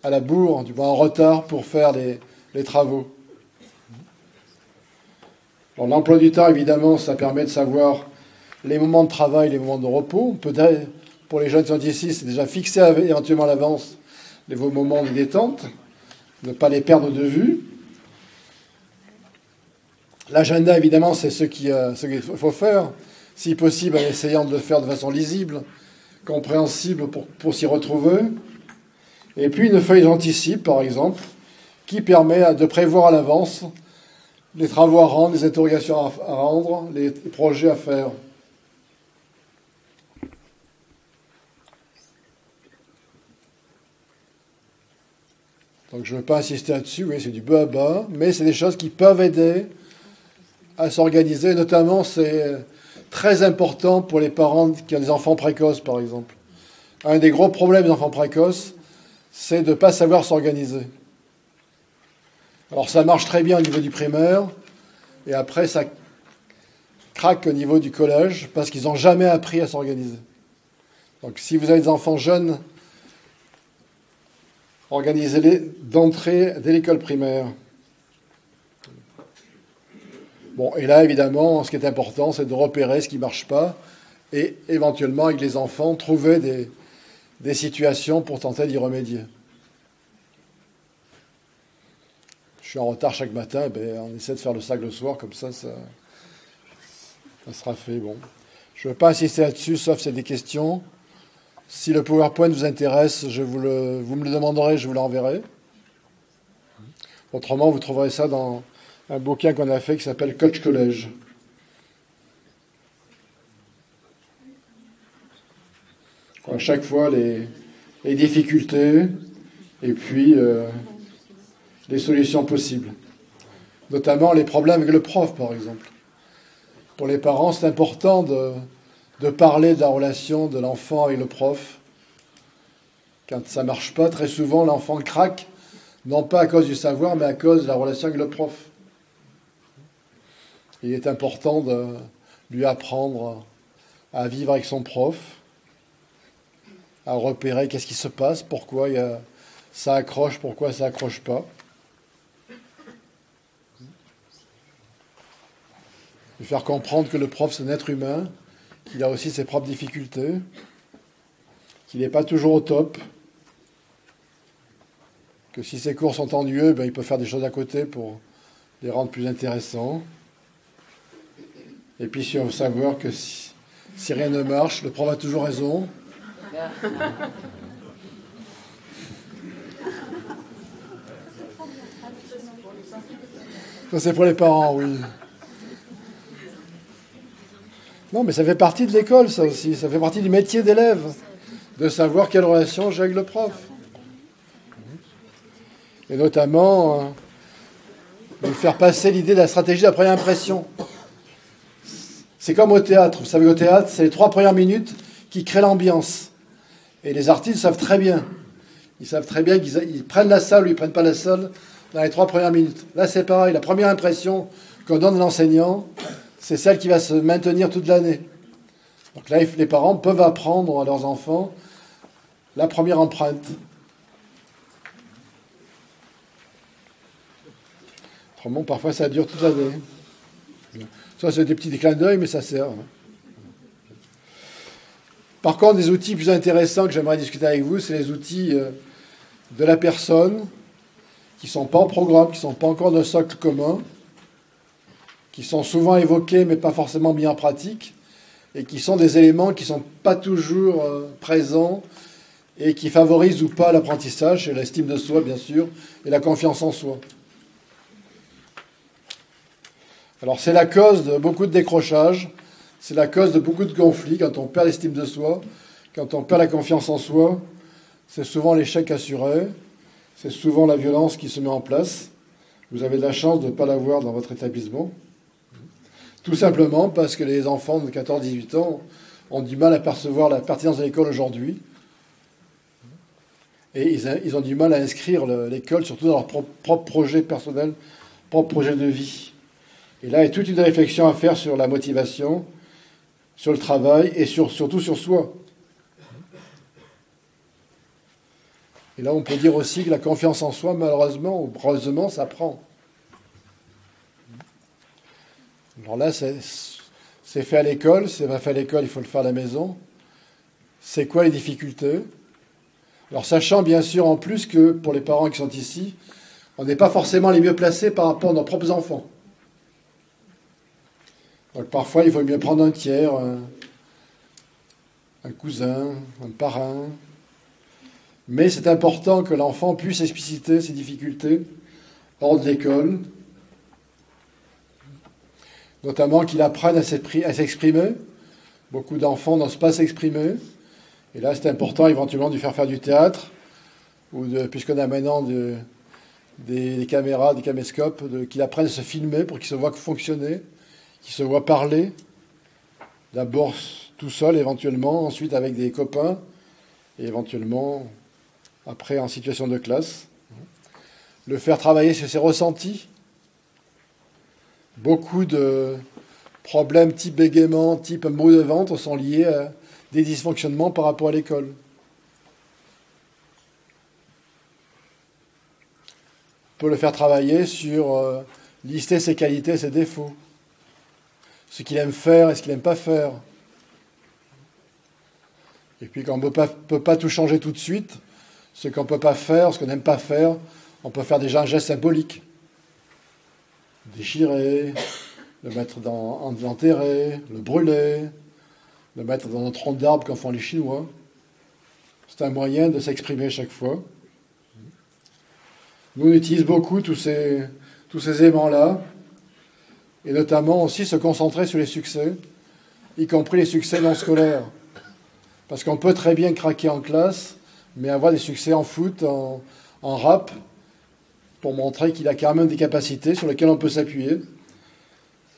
à la bourre, du moins en retard pour faire les travaux. L'emploi du temps, évidemment, ça permet de savoir les moments de travail, les moments de repos. Peut-être, pour les jeunes qui sont ici, c'est déjà fixé éventuellement à l'avance vos moments de détente, ne pas les perdre de vue. L'agenda, évidemment, c'est ce qu'il faut faire, si possible, en essayant de le faire de façon lisible, compréhensible pour s'y retrouver. Et puis une feuille d'anticipe, par exemple, qui permet de prévoir à l'avance les travaux à rendre, les interrogations à rendre, les projets à faire. Donc je ne veux pas insister là-dessus, oui, c'est du bas à bas, mais c'est des choses qui peuvent aider à s'organiser. Notamment, c'est très important pour les parents qui ont des enfants précoces, par exemple. Un des gros problèmes des enfants précoces, c'est de ne pas savoir s'organiser. Alors ça marche très bien au niveau du primaire, et après ça craque au niveau du collège, parce qu'ils n'ont jamais appris à s'organiser. Donc si vous avez des enfants jeunes, organisez-les d'entrée dès l'école primaire. Bon, et là, évidemment, ce qui est important, c'est de repérer ce qui ne marche pas, et éventuellement, avec les enfants, trouver des situations pour tenter d'y remédier. Je suis en retard chaque matin, on essaie de faire le sac le soir, comme ça sera fait. Bon. Je ne veux pas insister là-dessus, sauf si c'est des questions. Si le PowerPoint vous intéresse, vous me le demanderez, je vous l'enverrai. Autrement, vous trouverez ça dans un bouquin qu'on a fait qui s'appelle Coach Collège. À chaque fois, les difficultés et puis les solutions possibles. Notamment les problèmes avec le prof, par exemple. Pour les parents, c'est important de parler de la relation de l'enfant avec le prof. Quand ça ne marche pas, très souvent, l'enfant craque, non pas à cause du savoir, mais à cause de la relation avec le prof. Il est important de lui apprendre à vivre avec son prof, à repérer qu'est-ce qui se passe, pourquoi ça accroche, pourquoi ça accroche pas. Lui faire comprendre que le prof, c'est un être humain, qu'il a aussi ses propres difficultés, qu'il n'est pas toujours au top, que si ses cours sont ennuyeux, il peut faire des choses à côté pour les rendre plus intéressants. Et puis si on veut savoir que si rien ne marche, le prof a toujours raison. Ça, c'est pour les parents, oui. Non, mais ça fait partie de l'école, ça aussi. Ça fait partie du métier d'élève, de savoir quelle relation j'ai avec le prof. Et notamment, de faire passer l'idée de la stratégie de la première impression. C'est comme au théâtre. Vous savez, au théâtre, c'est les 3 premières minutes qui créent l'ambiance. Et les artistes savent très bien. Ils savent très bien qu'ils prennent la salle ou ils ne prennent pas la salle dans les 3 premières minutes. Là, c'est pareil. La première impression qu'on donne à l'enseignant, c'est celle qui va se maintenir toute l'année. Donc là, les parents peuvent apprendre à leurs enfants la première empreinte. Autrement, parfois, ça dure toute l'année. Ça, c'est des petits clins d'œil, mais ça sert. Par contre, des outils plus intéressants que j'aimerais discuter avec vous, c'est les outils de la personne, qui ne sont pas en programme, qui ne sont pas encore de socle commun, qui sont souvent évoqués, mais pas forcément mis en pratique, et qui sont des éléments qui ne sont pas toujours présents, et qui favorisent ou pas l'apprentissage, et l'estime de soi, bien sûr, et la confiance en soi. Alors c'est la cause de beaucoup de décrochages, c'est la cause de beaucoup de conflits, quand on perd l'estime de soi, quand on perd la confiance en soi, c'est souvent l'échec assuré, c'est souvent la violence qui se met en place. Vous avez de la chance de ne pas l'avoir dans votre établissement. Tout simplement parce que les enfants de 14-18 ans ont du mal à percevoir la pertinence de l'école aujourd'hui. Et ils ont du mal à inscrire l'école, surtout dans leur propre projet personnel, propre projet de vie. Et là, il y a toute une réflexion à faire sur la motivation, sur le travail et surtout sur soi. Et là, on peut dire aussi que la confiance en soi, malheureusement ou heureusement, ça prend. Alors là, c'est fait à l'école, c'est pas fait à l'école, il faut le faire à la maison. C'est quoi les difficultés? Alors, sachant bien sûr en plus que pour les parents qui sont ici, on n'est pas forcément les mieux placés par rapport à nos propres enfants. Donc parfois, il vaut mieux prendre un tiers, un cousin, un parrain. Mais c'est important que l'enfant puisse expliciter ses difficultés hors de l'école, notamment qu'il apprenne à s'exprimer. Beaucoup d'enfants n'osent pas s'exprimer. Et là, c'est important éventuellement de lui faire du théâtre, ou puisqu'on a maintenant des caméras, des caméscopes, qu'il apprenne à se filmer pour qu'il se voit fonctionner, qu'il se voit parler, d'abord tout seul éventuellement, ensuite avec des copains, et éventuellement après en situation de classe. Le faire travailler sur ses ressentis. Beaucoup de problèmes type bégaiement, type maux de ventre sont liés à des dysfonctionnements par rapport à l'école. On peut le faire travailler sur lister ses qualités et ses défauts. Ce qu'il aime faire et ce qu'il n'aime pas faire. Et puis quand on ne peut pas tout changer tout de suite, ce qu'on ne peut pas faire, ce qu'on n'aime pas faire, on peut faire déjà un geste symbolique. Déchirer, le mettre l'enterrer, le brûler, le mettre dans un tronc d'arbre comme font les Chinois. C'est un moyen de s'exprimer chaque fois. Nous, on utilise beaucoup tous ces éléments-là, et notamment aussi se concentrer sur les succès, y compris les succès non scolaires. Parce qu'on peut très bien craquer en classe, mais avoir des succès en foot, en rap, pour montrer qu'il a quand même des capacités sur lesquelles on peut s'appuyer.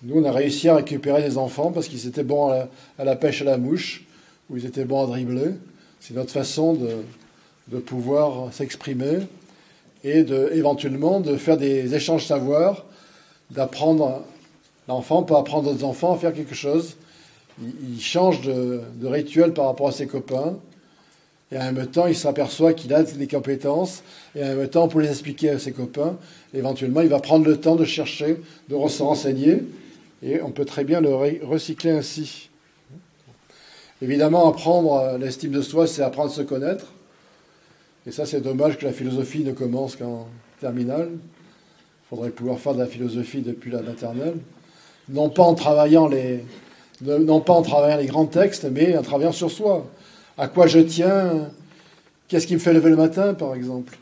Nous, on a réussi à récupérer des enfants parce qu'ils étaient bons à la pêche à la mouche, ou ils étaient bons à dribbler. C'est notre façon de pouvoir s'exprimer et éventuellement de faire des échanges savoirs, d'apprendre. L'enfant peut apprendre aux enfants à faire quelque chose. Il change de rituel par rapport à ses copains. Et en même temps, il s'aperçoit qu'il a des compétences. Et en même temps, pour les expliquer à ses copains, éventuellement, il va prendre le temps de chercher, de se renseigner. et on peut très bien le recycler ainsi. Évidemment, apprendre l'estime de soi, c'est apprendre à se connaître. Et ça, c'est dommage que la philosophie ne commence qu'en terminale. Il faudrait pouvoir faire de la philosophie depuis la maternelle. Non pas en travaillant les grands textes, mais en travaillant sur soi. À quoi je tiens? Qu'est-ce qui me fait lever le matin, par exemple?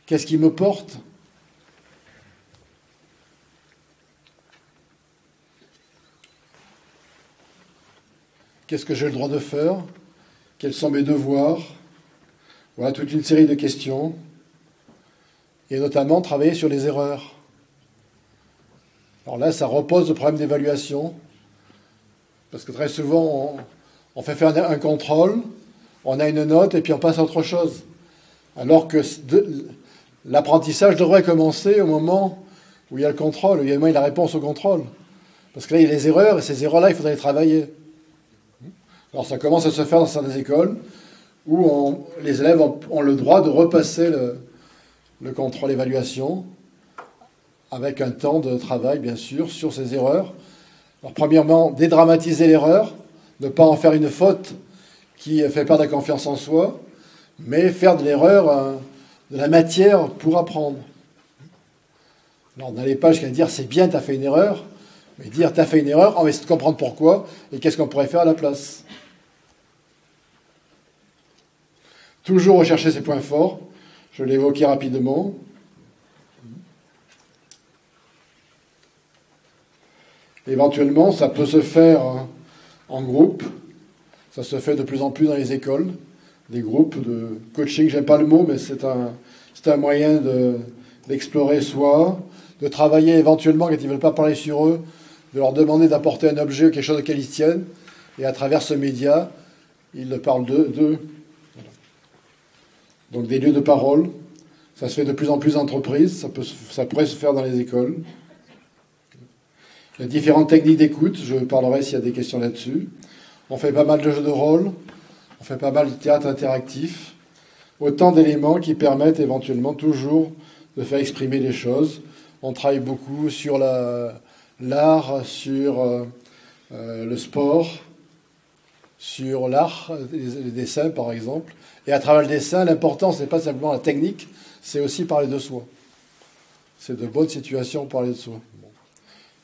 Qu'est-ce qui me porte? Qu'est-ce que j'ai le droit de faire? Quels sont mes devoirs? Voilà toute une série de questions. Et notamment travailler sur les erreurs. Alors là, ça repose le problème d'évaluation. Parce que très souvent, on fait faire un contrôle, on a une note et puis on passe à autre chose. Alors que l'apprentissage devrait commencer au moment où il y a le contrôle, où il y a la réponse au contrôle. Parce que là, il y a les erreurs, et ces erreurs-là, il faudrait les travailler. Alors ça commence à se faire dans certaines écoles où les élèves ont le droit de repasser le contrôle évaluation avec un temps de travail, bien sûr, sur ces erreurs. Alors premièrement, dédramatiser l'erreur, ne pas en faire une faute qui fait perdre la confiance en soi, mais faire de l'erreur de la matière pour apprendre. Alors n'allez pas jusqu'à dire c'est bien, tu as fait une erreur, mais dire tu as fait une erreur, on va essayer de comprendre pourquoi et qu'est-ce qu'on pourrait faire à la place. Toujours rechercher ses points forts, je l'ai évoqué rapidement. Éventuellement, ça peut se faire en groupe, ça se fait de plus en plus dans les écoles, des groupes de coaching, j'aime pas le mot, mais c'est un moyen d'explorer soi, de travailler éventuellement quand ils ne veulent pas parler sur eux, de leur demander d'apporter un objet ou quelque chose auquel ils tiennent, et à travers ce média, ils parlent d'eux. Donc des lieux de parole, ça se fait de plus en plus d'entreprises, ça pourrait se faire dans les écoles. Il y a différentes techniques d'écoute, je parlerai s'il y a des questions là-dessus. On fait pas mal de jeux de rôle, on fait pas mal de théâtre interactif, autant d'éléments qui permettent éventuellement toujours de faire exprimer les choses. On travaille beaucoup sur l'art, sur le sport, sur l'art, les dessins par exemple. Et à travers le dessin, l'important, ce n'est pas simplement la technique, c'est aussi parler de soi. C'est de bonnes situations pour parler de soi. Bon.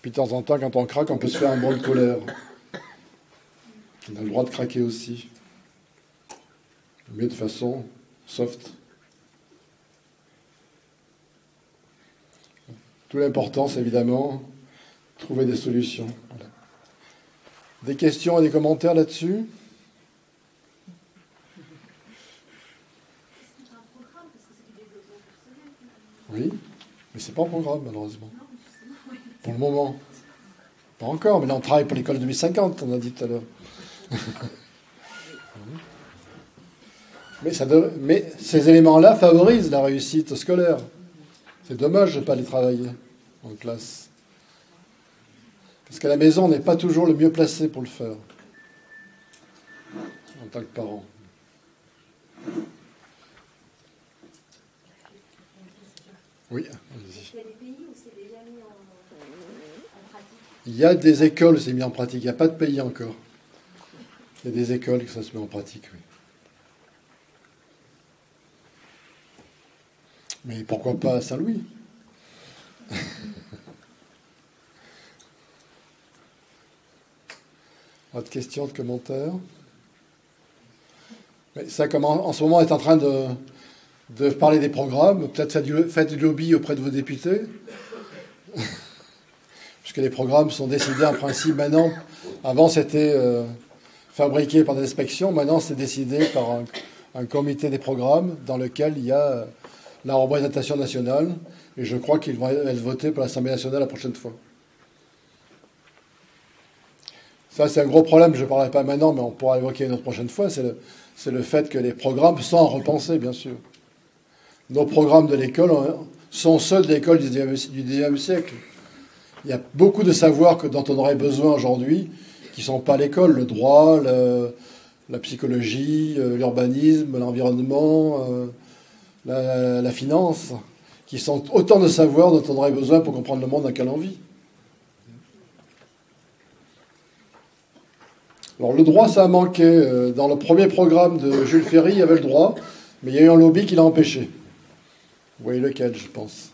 Puis de temps en temps, quand on craque, on peut se faire un bol de colère. On a le droit de craquer aussi. Mais de façon soft. Tout l'important, c'est évidemment trouver des solutions. Voilà. Des questions et des commentaires là-dessus? Oui, mais c'est pas en programme, malheureusement. Pour le moment. Pas encore, mais là on travaille pour l'école 2050, on a dit tout à l'heure. Mais ces éléments-là favorisent la réussite scolaire. C'est dommage de ne pas les travailler en classe. Parce qu'à la maison, on n'est pas toujours le mieux placé pour le faire, en tant que parent. Oui, allez-y. Il y a des pays où c'est déjà mis en pratique. Il y a des écoles où c'est mis en pratique. Il n'y a pas de pays encore. Il y a des écoles où ça se met en pratique, oui. Mais pourquoi pas à Saint-Louis? Autre question, de commentaire? Mais ça, en ce moment, on est en train de parler des programmes. Peut-être faites du lobby auprès de vos députés. Puisque les programmes sont décidés en principe maintenant. Avant, c'était fabriqué par des inspections. Maintenant, c'est décidé par un comité des programmes dans lequel il y a la représentation nationale, et je crois qu'ils vont être votés par l'Assemblée nationale la prochaine fois. Ça, c'est un gros problème, je ne parlerai pas maintenant, mais on pourra l'évoquer une autre prochaine fois, c'est le fait que les programmes sont repensés, bien sûr. Nos programmes de l'école sont ceux de l'école du XIXe siècle. Il y a beaucoup de savoirs dont on aurait besoin aujourd'hui, qui ne sont pas à l'école, le droit, la psychologie, l'urbanisme, l'environnement, la finance, qui sont autant de savoirs dont on aurait besoin pour comprendre le monde dans lequel on vit. Alors le droit, ça a manqué. Dans le premier programme de Jules Ferry, il y avait le droit, mais il y a eu un lobby qui l'a empêché. Vous voyez lequel, je pense.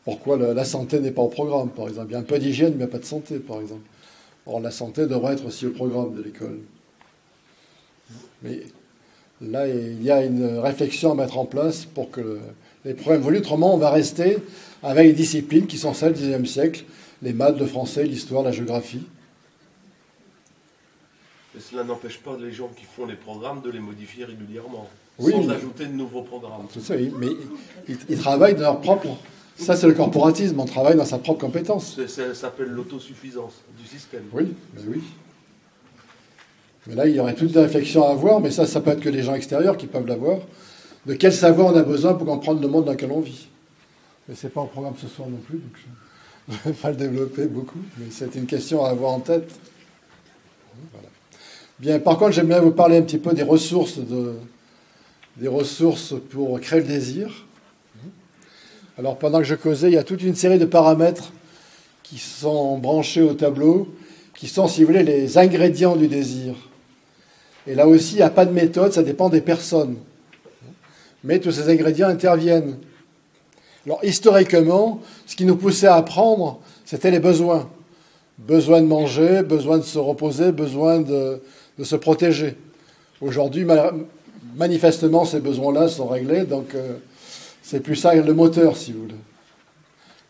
Pourquoi la santé n'est pas au programme, par exemple? Il y a un peu d'hygiène, mais il n'y a pas de santé, par exemple. Or, la santé devrait être aussi au programme de l'école. Mais là, il y a une réflexion à mettre en place pour que les problèmes évoluent. Autrement, on va rester avec les disciplines qui sont celles du XIXe siècle, les maths, le français, l'histoire, la géographie. Mais cela n'empêche pas les gens qui font les programmes de les modifier régulièrement, Oui, sans mais- ajouter de nouveaux programmes. Tout ça, oui, mais ils travaillent dans leur propre... Ça, c'est le corporatisme, on travaille dans sa propre compétence. Ça s'appelle l'autosuffisance du système. Oui, mais oui. Mais là, il y aurait toute une réflexion à avoir, mais ça peut être que les gens extérieurs qui peuvent l'avoir. De quel savoir on a besoin pour comprendre le monde dans lequel on vit. Mais ce n'est pas au programme ce soir non plus, donc je ne vais pas le développer beaucoup, mais c'est une question à avoir en tête. Voilà. Bien, par contre, j'aime bien vous parler un petit peu des ressources pour créer le désir. Alors, pendant que je causais, il y a toute une série de paramètres qui sont branchés au tableau, qui sont, si vous voulez, les ingrédients du désir. Et là aussi, il n'y a pas de méthode, ça dépend des personnes. Mais tous ces ingrédients interviennent. Alors, historiquement, ce qui nous poussait à apprendre, c'était les besoins. Besoin de manger, besoin de se reposer, besoin de se protéger. Aujourd'hui, manifestement, ces besoins-là sont réglés, donc c'est plus ça le moteur, si vous voulez.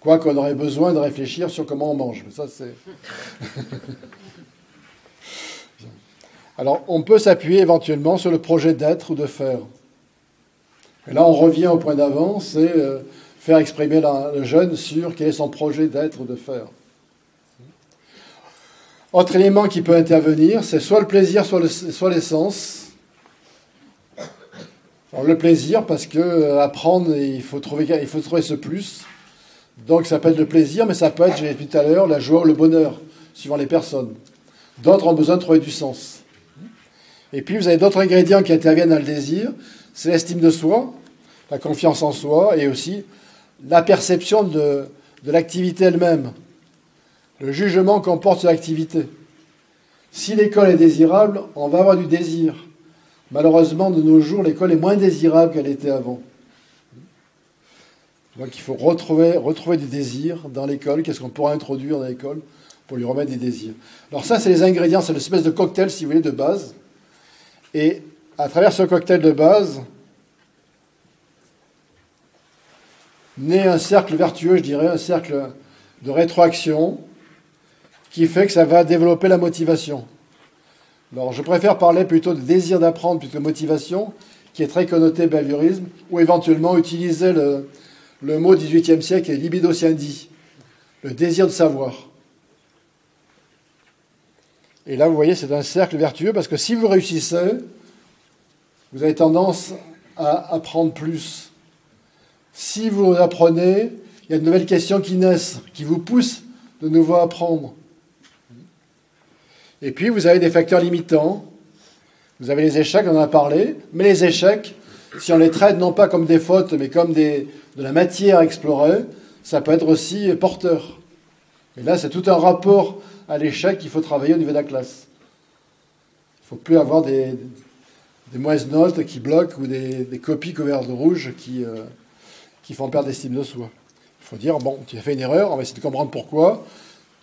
Quoi qu'on aurait besoin de réfléchir sur comment on mange. Mais ça, c'est... Alors, on peut s'appuyer éventuellement sur le projet d'être ou de faire. Et là, on revient au point d'avant, c'est faire exprimer le jeune sur quel est son projet d'être ou de faire. Autre élément qui peut intervenir, c'est soit le plaisir, soit les sens. Alors, le plaisir, parce que apprendre, il faut trouver ce plus. Donc ça peut être le plaisir, mais ça peut être, j'ai dit tout à l'heure, la joie ou le bonheur, suivant les personnes. D'autres ont besoin de trouver du sens. Et puis vous avez d'autres ingrédients qui interviennent dans le désir, c'est l'estime de soi, la confiance en soi, et aussi la perception de l'activité elle-même, le jugement qu'on porte sur l'activité. Si l'école est désirable, on va avoir du désir. Malheureusement, de nos jours, l'école est moins désirable qu'elle était avant. Donc il faut retrouver du désir dans l'école. Qu'est-ce qu'on pourra introduire dans l'école pour lui remettre des désirs? Alors ça, c'est les ingrédients, c'est l'espèce de cocktail, si vous voulez, de base. Et à travers ce cocktail de base, naît un cercle vertueux, je dirais, un cercle de rétroaction qui fait que ça va développer la motivation. Alors je préfère parler plutôt de désir d'apprendre plutôt que de motivation, qui est très connoté behaviorisme, ou éventuellement utiliser le mot du XVIIIe siècle est libido sciendi, le désir de savoir. Et là, vous voyez, c'est un cercle vertueux, parce que si vous réussissez, vous avez tendance à apprendre plus. Si vous apprenez, il y a de nouvelles questions qui naissent, qui vous poussent de nouveau à apprendre. Et puis, vous avez des facteurs limitants. Vous avez les échecs, on en a parlé, mais les échecs, si on les traite non pas comme des fautes, mais comme de la matière à explorer, ça peut être aussi porteur. Et là, c'est tout un rapport à l'échec qu'il faut travailler au niveau de la classe. Il ne faut plus avoir des mauvaises notes qui bloquent ou des copies couvertes de rouge qui font perdre l'estime de soi. Il faut dire, bon, tu as fait une erreur, on va essayer de comprendre pourquoi.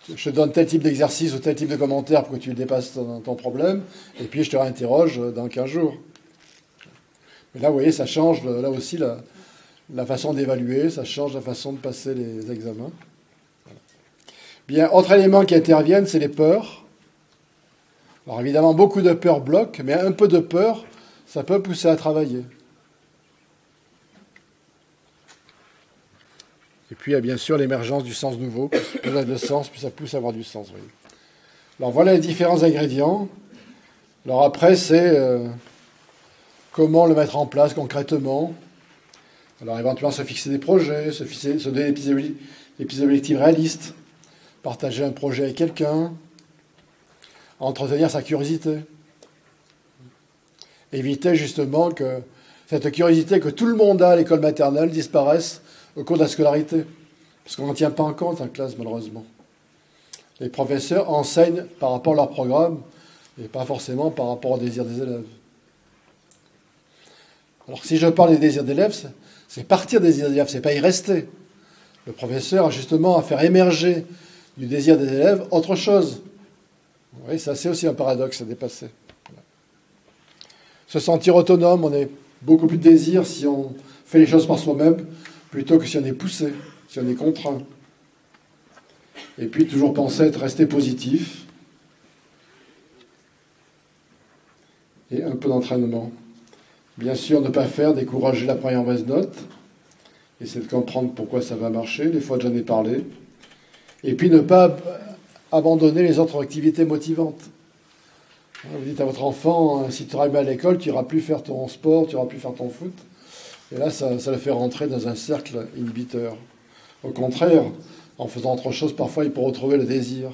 Je te donne tel type d'exercice ou tel type de commentaire pour que tu dépasses ton problème, et puis je te réinterroge dans 15 jours. Mais là, vous voyez, ça change là aussi la façon d'évaluer, ça change la façon de passer les examens. Voilà. Bien, autre élément qui interviennent, c'est les peurs. Alors évidemment, beaucoup de peurs bloquent, mais un peu de peur, ça peut pousser à travailler. Et puis, il y a bien sûr l'émergence du sens nouveau. Plus on a de sens, plus ça pousse à avoir du sens. Oui. Alors, voilà les différents ingrédients. Alors après, c'est comment le mettre en place concrètement. Alors, éventuellement, se fixer des projets, se donner des objectifs réalistes, partager un projet avec quelqu'un, entretenir sa curiosité. Éviter justement que cette curiosité que tout le monde a à l'école maternelle disparaisse au cours de la scolarité. Parce qu'on n'en tient pas en compte en classe, malheureusement. Les professeurs enseignent par rapport à leur programme et pas forcément par rapport aux désirs des élèves. Alors si je parle des désirs d'élèves, c'est partir des désirs des élèves, c'est pas y rester. Le professeur a justement à faire émerger du désir des élèves autre chose. Oui, ça c'est aussi un paradoxe à dépasser. Voilà. Se sentir autonome, on a beaucoup plus de désir si on fait les choses par soi-même plutôt que si on est poussé, si on est contraint. Et puis toujours penser être resté positif. Et un peu d'entraînement. Bien sûr, ne pas faire décourager la première mauvaise note. Essayer de comprendre pourquoi ça va marcher. Des fois, j'en ai parlé. Et puis, ne pas abandonner les autres activités motivantes. Vous dites à votre enfant, si tu arrives à l'école, tu n'iras plus faire ton sport, tu n'iras plus faire ton foot. Et là, ça le fait rentrer dans un cercle inhibiteur. Au contraire, en faisant autre chose, parfois, il peut retrouver le désir.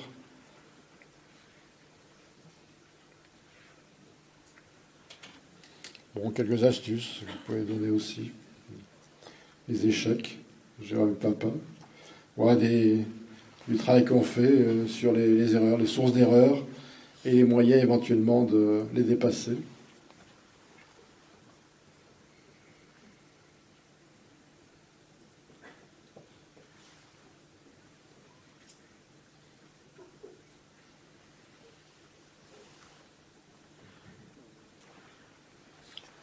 Bon, quelques astuces que vous pouvez donner aussi. Les échecs, gérer avec papa. Voilà du travail qu'on fait sur les erreurs, les sources d'erreurs et les moyens éventuellement de les dépasser.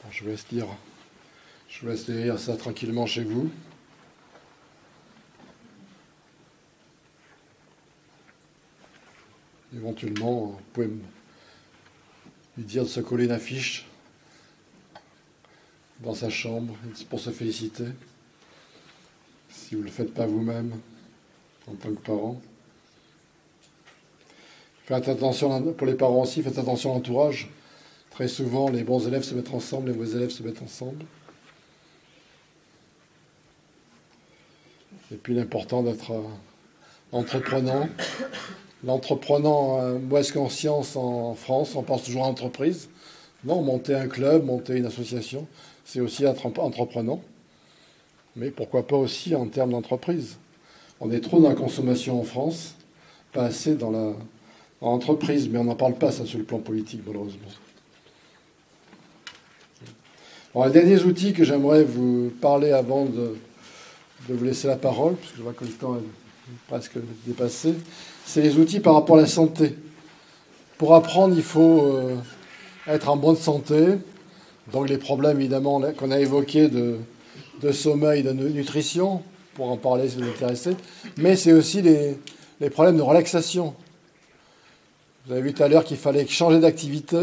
Bon, je vous laisse lire ça tranquillement chez vous. Éventuellement, vous pouvez lui dire de se coller une affiche dans sa chambre pour se féliciter, si vous ne le faites pas vous-même en tant que parent. Faites attention, pour les parents aussi, faites attention à l'entourage. Très souvent, les bons élèves se mettent ensemble, les mauvais élèves se mettent ensemble. Et puis l'important d'être entreprenant. L'entreprenant, moi, est-ce qu'en science, en France, on pense toujours à l'entreprise? Non, monter un club, monter une association, c'est aussi être entreprenant. Mais pourquoi pas aussi en termes d'entreprise? On est trop dans la consommation en France, pas assez dans l'entreprise, mais on n'en parle pas, ça, sur le plan politique, malheureusement. Alors, les derniers outils que j'aimerais vous parler avant de vous laisser la parole, parce que je vois que le temps est presque dépassé, c'est les outils par rapport à la santé. Pour apprendre, il faut être en bonne santé. Donc les problèmes, évidemment, qu'on a évoqués de sommeil, de nutrition, pour en parler si vous êtes intéressé. Mais c'est aussi les problèmes de relaxation. Vous avez vu tout à l'heure qu'il fallait changer d'activité.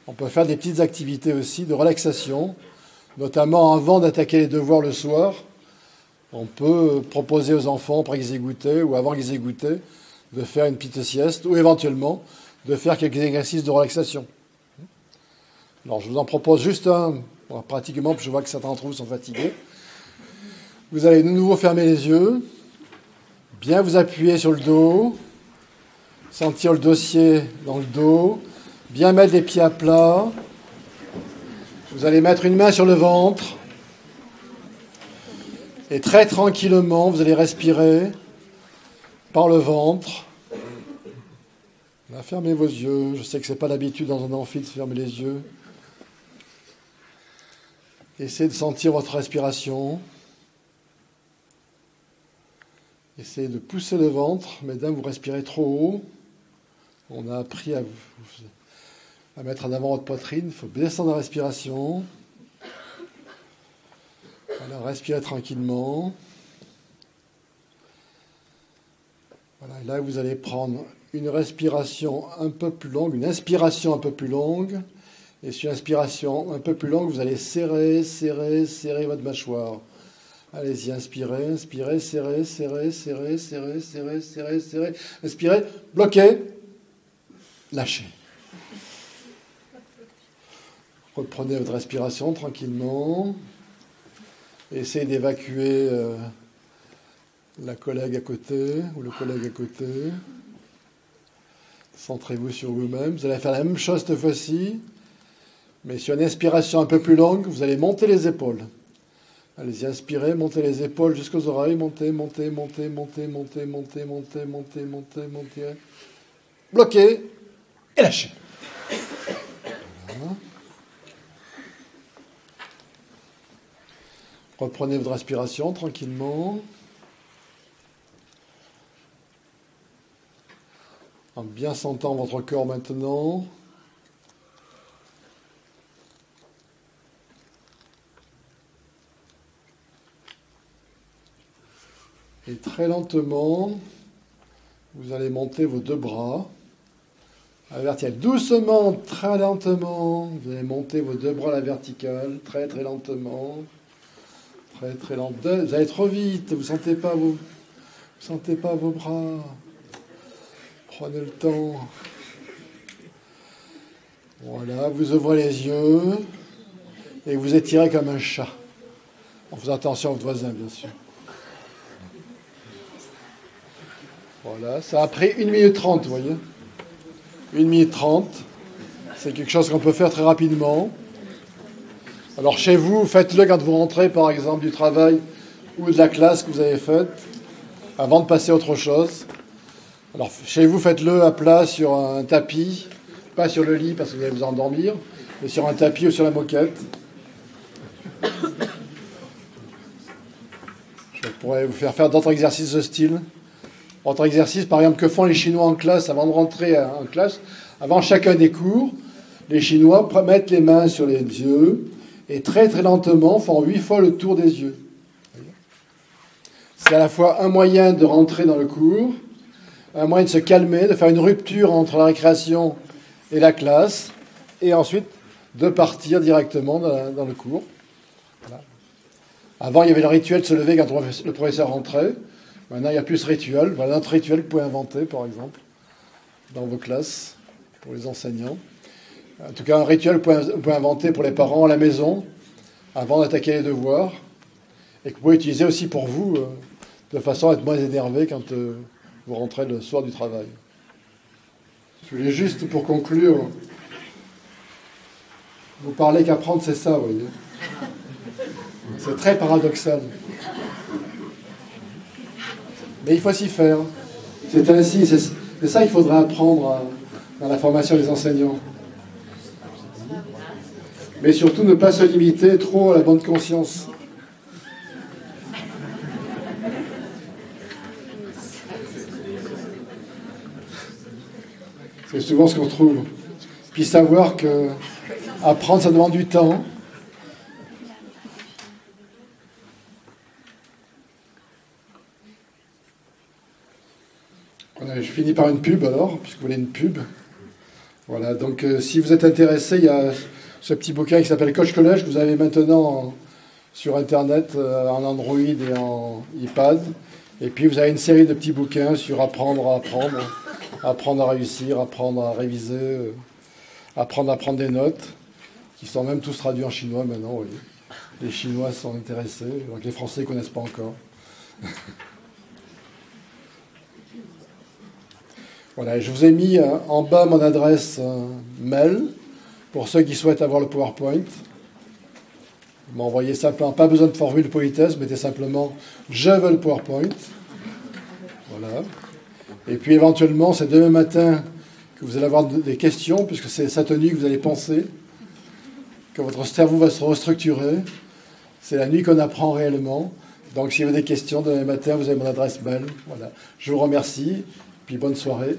On peut faire des petites activités aussi de relaxation, notamment avant d'attaquer les devoirs le soir. On peut proposer aux enfants, après qu'ils aient goûté ou avant qu'ils aient goûté, de faire une petite sieste ou éventuellement de faire quelques exercices de relaxation. Alors, je vous en propose juste un, pratiquement, parce que je vois que certains d'entre vous sont fatigués. Vous allez de nouveau fermer les yeux, bien vous appuyer sur le dos, sentir le dossier dans le dos, bien mettre les pieds à plat. Vous allez mettre une main sur le ventre. Et très tranquillement, vous allez respirer par le ventre. Là, fermez vos yeux. Je sais que ce n'est pas l'habitude dans un amphi de fermer les yeux. Essayez de sentir votre respiration. Essayez de pousser le ventre. Mesdames, vous respirez trop haut. On a appris à mettre en avant votre poitrine. Il faut descendre la respiration. Voilà, respirez tranquillement. Voilà, et là, vous allez prendre une respiration un peu plus longue, une inspiration un peu plus longue. Et sur une inspiration un peu plus longue, vous allez serrer votre mâchoire. Allez-y, inspirez, inspirez, serrez, serrez, serrez, serrez, serrez, serrez, serrez. Inspirez, bloquez, lâchez. Reprenez votre respiration tranquillement. Essayez d'évacuer la collègue à côté ou le collègue à côté. Centrez-vous sur vous-même. Vous allez faire la même chose cette fois-ci, mais sur une inspiration un peu plus longue, vous allez monter les épaules. Allez-y, inspirez, montez les épaules jusqu'aux oreilles, montez, montez, montez, montez, montez, montez, montez, montez, montez, montez. Bloquez et lâchez. Voilà. Reprenez votre respiration tranquillement. En bien sentant votre corps maintenant. Et très lentement, vous allez monter vos deux bras à la verticale. Doucement, très lentement, vous allez monter vos deux bras à la verticale, très très lentement. Très très lentement. Vous allez trop vite, vous ne sentez pas vos bras. Prenez le temps. Voilà, vous ouvrez les yeux et vous étirez comme un chat. En faisant attention à votre voisin, bien sûr. Voilà, ça a pris 1 minute 30, vous voyez. 1 minute 30. C'est quelque chose qu'on peut faire très rapidement. Alors chez vous, faites-le quand vous rentrez, par exemple, du travail ou de la classe que vous avez faite, avant de passer à autre chose. Alors chez vous, faites-le à plat sur un tapis, pas sur le lit parce que vous allez vous endormir, mais sur un tapis ou sur la moquette. Je pourrais vous faire d'autres exercices de ce style. Autre exercice, par exemple, que font les Chinois en classe avant de rentrer en classe. Avant chacun des cours, les Chinois mettent les mains sur les yeux et très très lentement font 8 fois le tour des yeux. C'est à la fois un moyen de rentrer dans le cours, un moyen de se calmer, de faire une rupture entre la récréation et la classe, et ensuite de partir directement dans le cours. Voilà. Avant, il y avait le rituel de se lever quand le professeur rentrait. Maintenant, il n'y a plus ce rituel. Voilà notre rituel que vous pouvez inventer, par exemple, dans vos classes, pour les enseignants. En tout cas, un rituel que vous pouvez inventer pour les parents à la maison, avant d'attaquer les devoirs, et que vous pouvez utiliser aussi pour vous, de façon à être moins énervé quand vous rentrez le soir du travail. Je voulais juste, pour conclure, vous parler qu'apprendre, c'est ça, vous voyez. C'est très paradoxal. Mais il faut s'y faire. C'est ainsi, c'est ça qu'il faudrait apprendre dans la formation des enseignants. Mais surtout ne pas se limiter trop à la bonne conscience. C'est souvent ce qu'on trouve. Puis savoir que apprendre, ça demande du temps. Voilà, je finis par une pub alors, puisque vous voulez une pub. Voilà, donc si vous êtes intéressé, il y a ce petit bouquin qui s'appelle Coach Collège, que vous avez maintenant sur Internet, en Android et en iPad. Et puis vous avez une série de petits bouquins sur apprendre à apprendre, apprendre à réussir, apprendre à réviser, apprendre à prendre des notes, qui sont même tous traduits en chinois maintenant, oui. Les Chinois sont intéressés, alors que les Français ne connaissent pas encore. Voilà, je vous ai mis en bas mon adresse mail pour ceux qui souhaitent avoir le PowerPoint. Vous m'envoyez simplement, pas besoin de formule de politesse, mettez simplement « Je veux le PowerPoint ». Voilà. Et puis éventuellement, c'est demain matin que vous allez avoir des questions, puisque c'est cette nuit que vous allez penser, que votre cerveau va se restructurer. C'est la nuit qu'on apprend réellement. Donc si vous avez des questions, demain matin, vous avez mon adresse mail. Voilà. Je vous remercie, puis bonne soirée.